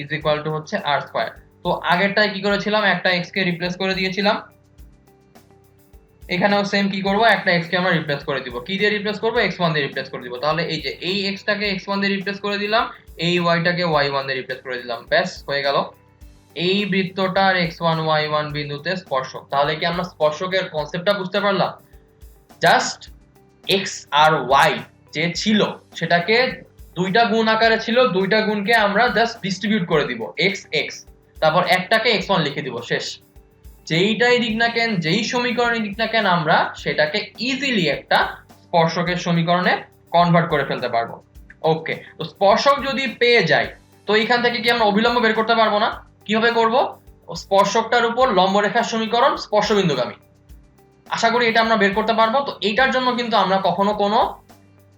is equal to হচ্ছে r স্কয়ার। তো আগেরটায় কি করেছিলাম, একটা x কে রিপ্লেস করে দিয়েছিলাম, এখানেও সেম কি করব, একটা x কে আমরা রিপ্লেস করে দিব। কি দিয়ে রিপ্লেস করব, x1 দিয়ে রিপ্লেস করে দিব। তাহলে এই যে এই x টাকে x1 দিয়ে রিপ্লেস করে দিলাম, এই y টাকে y1 দিয়ে রিপ্লেস করে দিলাম, ব্যাস হয়ে গেল। এই বৃত্তটার x1 y1 বিন্দুতে স্পর্শক। তাহলে কি আমরা স্পর্শকের কনসেপ্টটা বুঝতে পারলাম? জাস্ট x আর y যে ছিল সেটাকে দুইটা গুণ আকারে ছিল, দুইটা গুণকে আমরা জাস্ট ডিস্ট্রিবিউট করে দিব x x, তারপর একটাকে x1 লিখে দিব, শেষ। যেইটাই দিক না কেন, যেই সমীকরণের দিক না কেন, আমরা সেটাকে ইজিলি একটা স্পর্শকের সমীকরণে কনভার্ট করে ফেলতে পারবো। ওকে, তো স্পর্শক যদি পেয়ে যাই, তো এখান থেকে কি আমরা অভিলম্ব বের করতে পারবো না? কিভাবে করব? স্পর্শকটার উপর লম্বরেখার সমীকরণ স্পর্শবিন্দুগামী, আশা করি এটা আমরা বের করতে পারবো। তো এইটার জন্য কিন্তু আমরা কখনো কোনো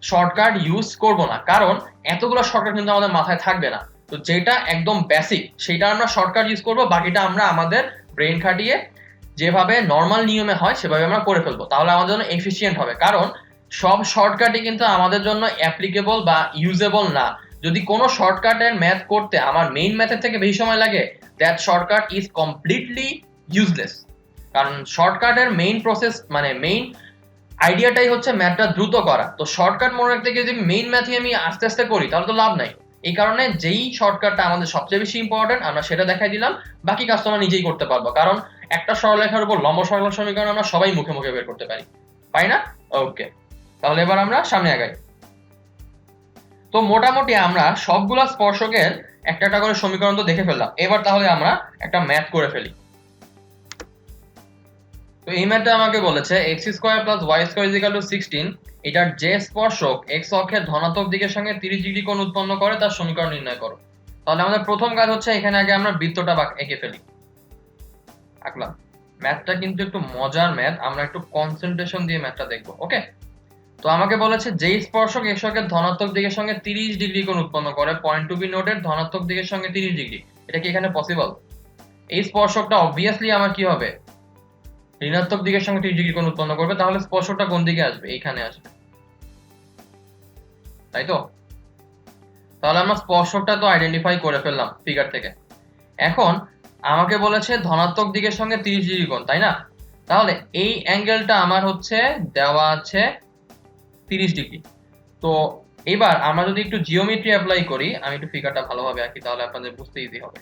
শর্টকাট ইউজ করব না, কারণ এতগুলো শর্টকাট কিন্তু আমাদের মাথায় থাকবে না। তো যেটা একদম বেসিক সেটা আমরা শর্টকাট ইউজ করব, বাকিটা আমরা আমাদের ব্রেন খাটিয়ে যেভাবে নর্মাল নিয়মে হয় সেভাবে আমরা করে ফেলবো, তাহলে আমাদের জন্য এফিশিয়েন্ট হবে। কারণ সব শর্টকাটই কিন্তু আমাদের জন্য অ্যাপ্লিকেবল বা ইউজেবল না। যদি কোনো শর্টকাটের ম্যাথ করতে আমার মেইন ম্যাথের থেকে বেশি সময় লাগে, that shortcut is completely useless. কারণ শর্টকাটের মেইন প্রসেস মানে মেইন আইডিয়াটাই হচ্ছে ম্যাথটা দ্রুত করা। তো শর্টকাট মনে রাখতে গিয়ে যদি মেইন ম্যাথই আমি আস্তে আস্তে করি তাহলে তো লাভ নাই। এই কারণে যেই শর্টকাটটা আমাদের সবচেয়ে বেশি ইম্পর্টেন্ট আমরা সেটা দেখাই দিলাম, বাকি কাজ আমরা নিজেই করতে পারবো। কারণ একটা সরলরেখার উপর লম্ব সরল সমীকরণ আমরা সবাই মুখে মুখে বের করতে পারি না? ওকে, তাহলে এবার আমরা সামনে আগাই। তো মোটামুটি আমরা সবগুলা স্পর্শকের একটা একটা করে সমীকরণ তো দেখে ফেললাম, এবার তাহলে আমরা একটা ম্যাথ করে ফেলি। তো এই ম্যাথটা আমাকে বলেছে x square plus y square is equal two 16, এটার যে স্পর্শক x অক্ষের ধনাত্মক দিকের সঙ্গে 30 ডিগ্রি কোণ উৎপন্ন করে তার সমীকরণ নির্ণয় করো। তাহলে আমাদের প্রথম কাজ হচ্ছে এখানে আগে আমরা বৃত্তটা এঁকে ফেলি। আঁকলাম। ম্যাথটা কিন্তু একটু মজার ম্যাথ, আমরা একটু কনসেন্ট্রেশন দিয়ে ম্যাথটা দেখবো। ওকে, তো আমাকে বলেছে যেই স্পর্শক x অক্ষের ধনাত্মক দিকের সঙ্গে 30 ডিগ্রি কোণ উৎপন্ন করে, পয়েন্ট টু বি নোটেড ধনাত্মক দিকের সঙ্গে 30 ডিগ্রি, এটা কি এখানে পসিবল? এই স্পর্শকটা অবভিয়াসলি আমার কি হবে, ঋণাত্মক দিকের সঙ্গে 30 ডিগ্রি কোণ উৎপন্ন করবে। তাহলে স্পর্শকটা কোন দিকে আসবে, এইখানে আসবে, তাই তো? তাহলে আমরা স্পর্শকটা তো আইডেন্টিফাই করে ফেললাম ফিগার থেকে। এখন আমাকে বলেছে ধনাত্মক দিকের সঙ্গে 30 ডিগ্রি কোণ, তাই না? তাহলে এই অ্যাঙ্গেলটা আমার হচ্ছে দেওয়া আছে 30 ডিগ্রি। তো এবার আমরা যদি একটু জিওমেট্রি অ্যাপ্লাই করি, আমি একটু ফিগারটা ভালোভাবে আঁকি তাহলে আপনাদের বুঝতে ইজি হবে।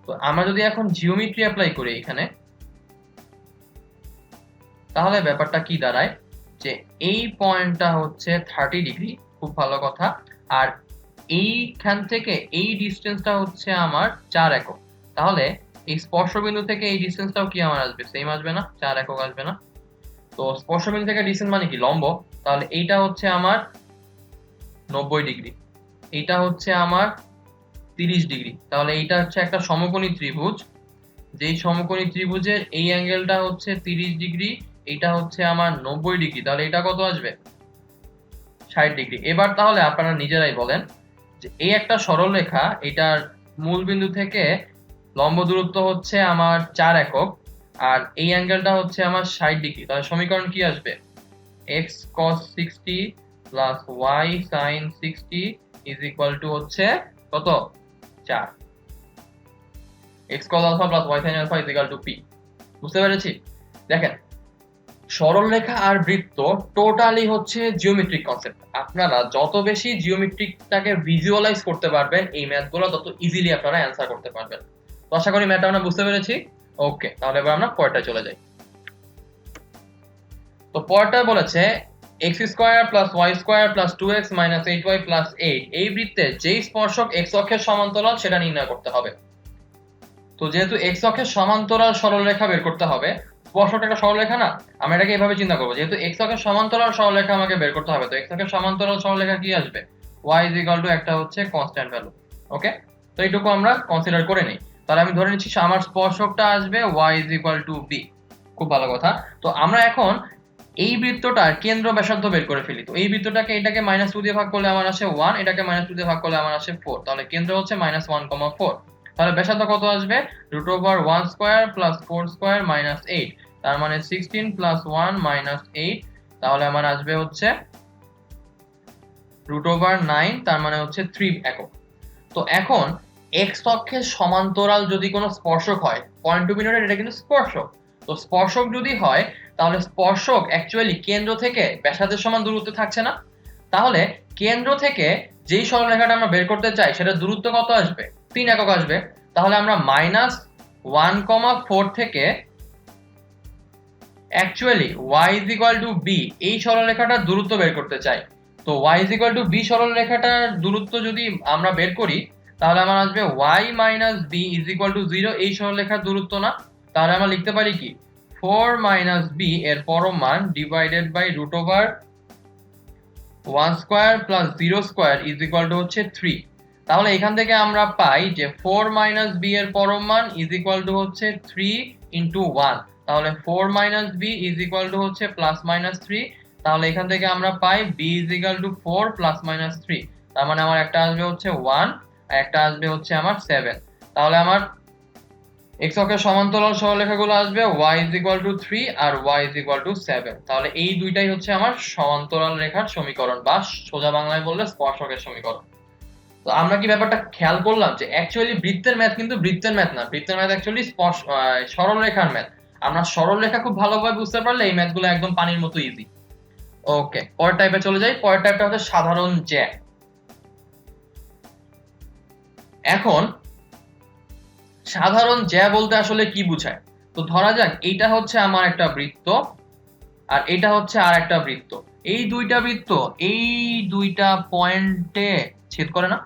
তো আমরা যদি এখন জিওমেট্রি অ্যাপ্লাই করি এখানে, তাহলে ব্যাপারটা কি দাঁড়ায় যে এই পয়েন্টটা হচ্ছে 30 ডিগ্রি, খুব ভালো কথা। আর এইখান থেকে এই ডিস্টেন্সটা হচ্ছে আমার 4 একক। তাহলে এই স্পর্শবিন্দু থেকে এই ডিস্টেন্সটাও কি আমার আসবে, সেম আসবে না, 4 একক আসবে না? তো স্পর্শবিন্দু থেকে ডিস্টেন্স মানে কি, লম্ব। তাহলে এইটা হচ্ছে আমার 90 ডিগ্রি, এইটা হচ্ছে আমার 30 ডিগ্রি। তাহলে এইটা হচ্ছে একটা সমকোণী ত্রিভুজ, যেই সমকোণী ত্রিভুজের এই অ্যাঙ্গেলটা হচ্ছে 30 ডিগ্রি, এইটা হচ্ছে আমার 90 ডিগ্রি। তাহলে এটা কত আসবে, 60 ডিগ্রি। এবার তাহলে আপনারা নিজেরাই বলেন যে এই একটা সরলরেখা, এটার মূল বিন্দু থেকে লম্ব দূরত্ব হচ্ছে আমার 4 একক, আর এই অ্যাঙ্গেলটা হচ্ছে আমার 60 ডিগ্রি। তাহলে সমীকরণ কি আসবে, x cos 60 plus y sin 60 is equal to হচ্ছে কত, 4। x cos alpha plus y sin alpha is equal to p। বুঝতে পেরেছি? দেখেন, সরলরেখা আর বৃত্ত টোটালি হচ্ছে জিওমেট্রিক কনসেপ্ট। আপনারা যত বেশি জিওমেট্রিকটাকে ভিজুয়ালাইজ করতে পারবেন এই ম্যাথগুলো, তত ইজিলি আপনারা অ্যান্সার করতে পারবেন। তো আশা করি ম্যাথটা আমরা বুঝতে পেরেছি। ওকে, তাহলে এবার আমরা পরেরটায় চলে যাই। তো পরেরটা বলেছে x square plus y square plus 2x minus 8y plus 8 এই বৃত্তের যেই স্পর্শক x অক্ষের সমান্তরাল সেটা নির্ণয় করতে হবে। তো যেহেতু x অক্ষের সমান্তরাল সরলরেখা বের করতে হবে, স্পর্শকটা একটা সরলরেখা না, আমরা এটাকে এভাবে চিন্তা করব, যেহেতু x অক্ষের সমান্তরাল সরলরেখা আমাকে বের করতে হবে, তো x অক্ষের সমান্তরাল সরলরেখা কি আসবে, y ইজ ইকুয়াল টু একটা হচ্ছে কনস্ট্যান্ট ভ্যালু। ওকে, তো এইটুকু আমরা কনসিডার করে নেই। তাহলে আমি ধরে নিচ্ছি আমার স্পর্শকটা আসবে y is equal two b। খুব ভালো কথা। তো আমরা এখন এই বৃত্তটার কেন্দ্র ব্যাসার্ধ বের করে ফেলি। তো এই বৃত্তটাকে এটাকে -2 দিয়ে ভাগ করলে আমার আসে 1, এটাকে -2 দিয়ে ভাগ করলে আমার আসে 4। তাহলে কেন্দ্র হচ্ছে -1,4। তাহলে ব্যাসার্ধ কত আসবে, √1 স্কয়ার প্লাস 4 স্কয়ার মাইনাস 8, তার মানে 16 প্লাস 1 মাইনাস 8। তাহলে আমার আসবে হচ্ছে √9, তার মানে হচ্ছে 3 একক। তো এখন x অক্ষের সমান্তরাল যদি কোনো স্পর্শক হয়, পয়েন্ট টু বি নোটেড, এটা কিন্তু স্পর্শক। তো স্পর্শক যদি হয় তাহলে স্পর্শক অ্যাকচুয়ালি কেন্দ্র থেকে ব্যাসার্ধের সমান দূরত্বে থাকছে না। তাহলে কেন্দ্র থেকে যেই সরলরেখাটা আমরা বের করতে চাই সেটা দূরত্ব কত আসবে, 3 একক আসবে। তাহলে আমরা -1,4 থেকে actually y is equal two b এই সরলরেখাটার দূরত্ব বের করতে চাই। তো y is equal two b সরলরেখাটার দূরত্ব যদি আমরা বের করি তাহলে আমার আসবে y minus b is equal to 0, এই সরলরেখার দূরত্ব না। তাহলে আমরা লিখতে পারি কি, 4 মাইনাস b এর পরম মান divided by √1 square plus 0 square is equal to হচ্ছে 3। তাহলে এখান থেকে আমরা পাই যে 4 মাইনাস b এর পরম মান ইজ ইকুয়াল টু হচ্ছে 3 ইনটু 1। তাহলে 4 minus b is equal to হচ্ছে প্লাস মাইনাস 3। তাহলে এখান থেকে আমরা পাই b is equal two 4 plus minus 3। তার মানে আমার একটা আসবে হচ্ছে 1 আর একটা আসবে হচ্ছে আমার 7। তাহলে আমার x অক্ষের সমান্তরাল সরলরেখাগুলো আসবে y ইজ ইকুয়াল টু 3 আর y ইজ ইকুয়াল টু 7। তাহলে এই দুইটাই হচ্ছে আমার সমান্তরাল রেখার সমীকরণ, বা সোজা বাংলায় বললে স্পর্শকের সমীকরণ। তো আমরা কি ব্যাপারটা খেয়াল করলাম যে অ্যাকচুয়ালি বৃত্তের ম্যাথ কিন্তু বৃত্তের ম্যাথ না, বৃত্তের ম্যাথ অ্যাকচুয়ালি সরলরেখার ম্যাথ। আমরা সরলরেখা খুব ভালোভাবে বুঝতে পারলে এই ম্যাথগুলো একদম পানির মতো ইজি। ওকে, পরের টাইপে চলে যাই। পরের টাইপটা হচ্ছে সাধারণ জ্যা। এখন সাধারণ জ্যা বলতে আসলে কি বোঝায়, তো ধরা যাক এইটা হচ্ছে আমার একটা বৃত্ত আর এটা হচ্ছে আর একটা বৃত্ত। এই দুইটা বৃত্ত এই দুইটা পয়েন্টে ছেদ করে না?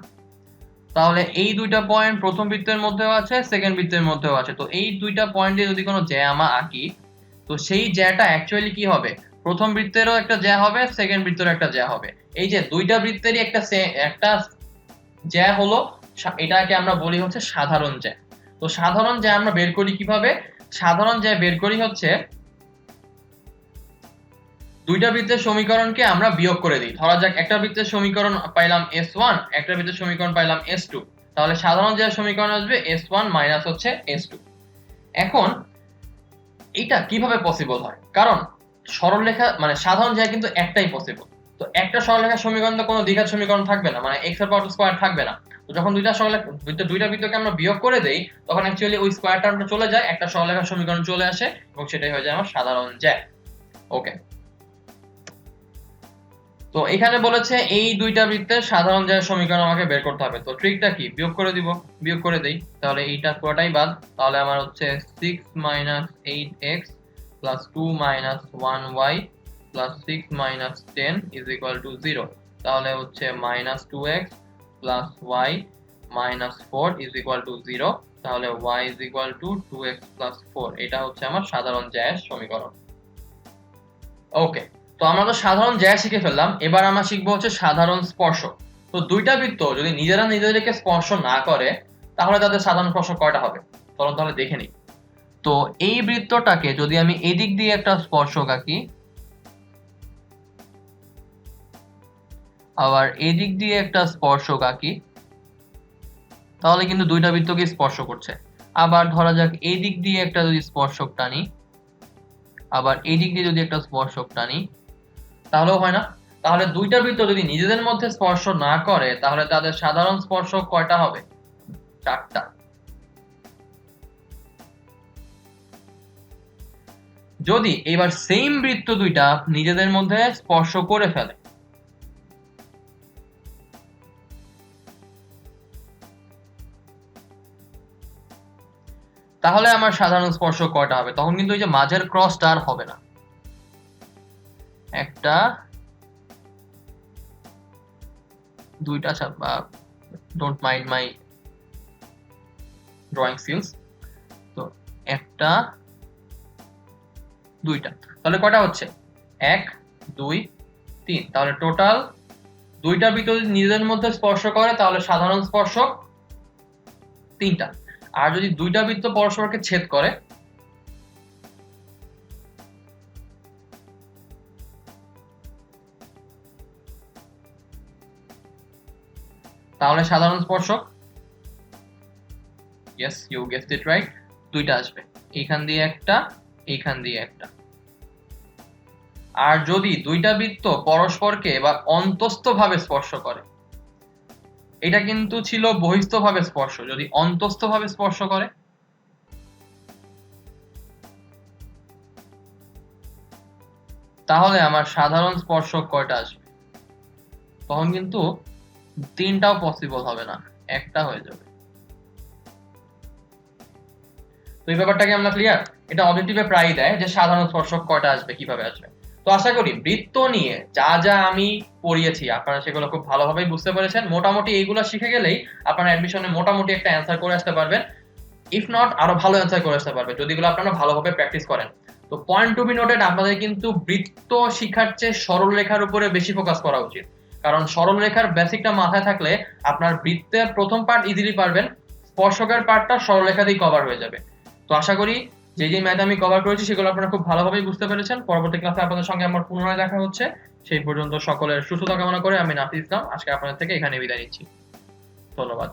তাহলে এই দুইটা পয়েন্ট প্রথম বৃত্তের মধ্যেও আছে, সেকেন্ড বৃত্তের মধ্যেও আছে। তো এই দুইটা পয়েন্টে যদি কোনো জ্যা আমরা আঁকি, তো সেই জ্যাটা অ্যাকচুয়ালি কি হবে, প্রথম বৃত্তেরও একটা জ্যা হবে, সেকেন্ড বৃত্তেরও একটা জ্যা হবে। এই যে দুইটা বৃত্তেরই একটা জ্যা হলো, এটাকে আমরা বলি হচ্ছে সাধারণ জ্যা। তো সাধারণ জ্যা আমরা বের করি কিভাবে, সাধারণ জ্যা বের করি হচ্ছে দুইটা বৃত্তের সমীকরণকে আমরা বিয়োগ করে দিই। ধরা যাক একটা বৃত্তের সমীকরণ পাইলাম S1, একটা বৃত্তের সমীকরণ পাইলাম S2। তাহলে সাধারণ জ্যার সমীকরণ আসবে S1 মাইনাস হচ্ছে S2। এখন এটা কিভাবে পসিবল হয়, কারণ সরলরেখা মানে সাধারণ জ্যা কিন্তু একটাই পসিবল। তো একটা সরলরেখার সমীকরণ তো কোনো দ্বিঘাত সমীকরণ থাকবে না, মানে x এর পাওয়ার স্কয়ার থাকবে না। তো যখন দুইটা বৃত্তকে আমরা বিয়োগ করে দেই তখন অ্যাকচুয়ালি ওই স্কয়ার টার্মটা চলে যায়, একটা সরলরেখার সমীকরণ চলে আসে এবং সেটাই হয়ে যায় আমার সাধারণ জ্যা। ওকে, তো এখানে বলেছে এই দুইটা বৃত্তের সাধারণ জ্যার সমীকরণ আমাকে বের করতে হবে। তো ট্রিকটা কি, বিয়োগ করে দিব, বিয়োগ করে দেই। তাহলে এইটা পুরোটাই বাদ। তাহলে আমার হচ্ছে 6 8x 2 1y 6 10 0। তাহলে হচ্ছে -2x plus y minus 4 is equal to 0, তাহলে y is equal to 2x plus 4। এটা হচ্ছে আমার সাধারণ জ্যায়ের সমীকরণ। ওকে, তো আমরা তো সাধারণ জ্যা শিখে ফেললাম, এবার আমরা শিখবো হচ্ছে সাধারণ স্পর্শক। তো দুইটা বৃত্ত যদি নিজেরা নিজেদেরকে স্পর্শ না করে তাহলে তাদের সাধারণ স্পর্শক কয়টা হবে? চলো তাহলে দেখে নিই। তো এই বৃত্তটাকে যদি আমি এদিক দিয়ে একটা স্পর্শক আঁকি, আবার এদিক দিয়ে একটা স্পর্শক আঁকি, তাহলে কিন্তু দুইটা বৃত্তকে স্পর্শ করছে। আবার ধরা যাক এই দিক দিয়ে একটা যদি স্পর্শক টানি, আবার এই দিক দিয়ে যদি একটা স্পর্শক টানি, তাহলেও হয় না। তাহলে দুইটা বৃত্ত যদি নিজেদের মধ্যে স্পর্শ না করে তাহলে তাদের সাধারণ স্পর্শক কয়টা হবে? 4টা। যদি এবার সেম বৃত্ত দুইটা নিজেদের মধ্যে স্পর্শ করে ফেলে, তাহলে আমার সাধারণ স্পর্শক কয়টা হবে? তখন কিন্তু ওই যে মাঝের ক্রসটা আর হবে না। একটা, দুইটা, don't mind my drawing skills. তো একটা, দুইটা, তাহলে কয়টা হচ্ছে? 1 2 3। তাহলে টোটাল দুইটা বৃত্ত যদি নিজেদের মধ্যে স্পর্শ করে তাহলে সাধারণ স্পর্শক 3টা। আর যদি দুইটা বৃত্ত পরস্পরকে ছেদ করে তাহলে সাধারণ স্পর্শক, yes you guessed it right, দুইটা আসবে, এইখান দিয়ে একটা, এইখান দিয়ে একটা। আর যদি দুইটা বৃত্ত পরস্পরকে বা অন্তস্থভাবে স্পর্শ করে, এটা কিন্তু ছিল বহিস্থভাবে স্পর্শ, যদি অন্তস্থভাবে স্পর্শ করে তাহলে আমার সাধারণ স্পর্শক কয়টা আসবে? তখন কিন্তু 3টাও পসিবল হবে না, একটা হয়ে যাবে। তো এই ব্যাপারটাকে আমরা ক্লিয়ার? এটা অবজেক্টিভে প্রায়ই দেয় যে সাধারণ স্পর্শক কয়টা আসবে, কিভাবে আসবে। তো আশা করি বৃত্ত নিয়ে যা যা আমি পড়িয়েছি আপনারা সেগুলো খুব ভালোভাবেই বুঝতে পেরেছেন। মোটামুটি এইগুলো শিখে গেলেই আপনারা অ্যাডমিশনে মোটামুটি একটা অ্যান্সার করে আসতে পারবেন, ইফ নট আরো ভালো অ্যান্সার করে আসতে পারবেন যদি এগুলো আপনারা ভালোভাবে প্র্যাকটিস করেন। তো পয়েন্ট টু বি নোটেড, আপনাদের কিন্তু বৃত্ত শিখার চেয়ে সরলরেখার উপরে বেশি ফোকাস করা উচিত, কারণ সরলরেখার বেসিকটা মাথায় থাকলে আপনার বৃত্তের প্রথম পার্ট ইজিলি পারবেন, স্পর্শকের পার্টটা সরলরেখা দিয়ে কভার হয়ে যাবে। তো আশা করি যে যে ম্যাথ আমি কভার করেছি সেগুলো আপনারা খুব ভালোভাবেই বুঝতে পেরেছেন। পরবর্তী ক্লাসে আপনাদের সঙ্গে আমার পুনরায় দেখা হচ্ছে। সেই পর্যন্ত সকলের সুস্থতা কামনা করে আমি নাফিস ইসলাম আজকে আপনাদের থেকে এখানে বিদায় নিচ্ছি। ধন্যবাদ।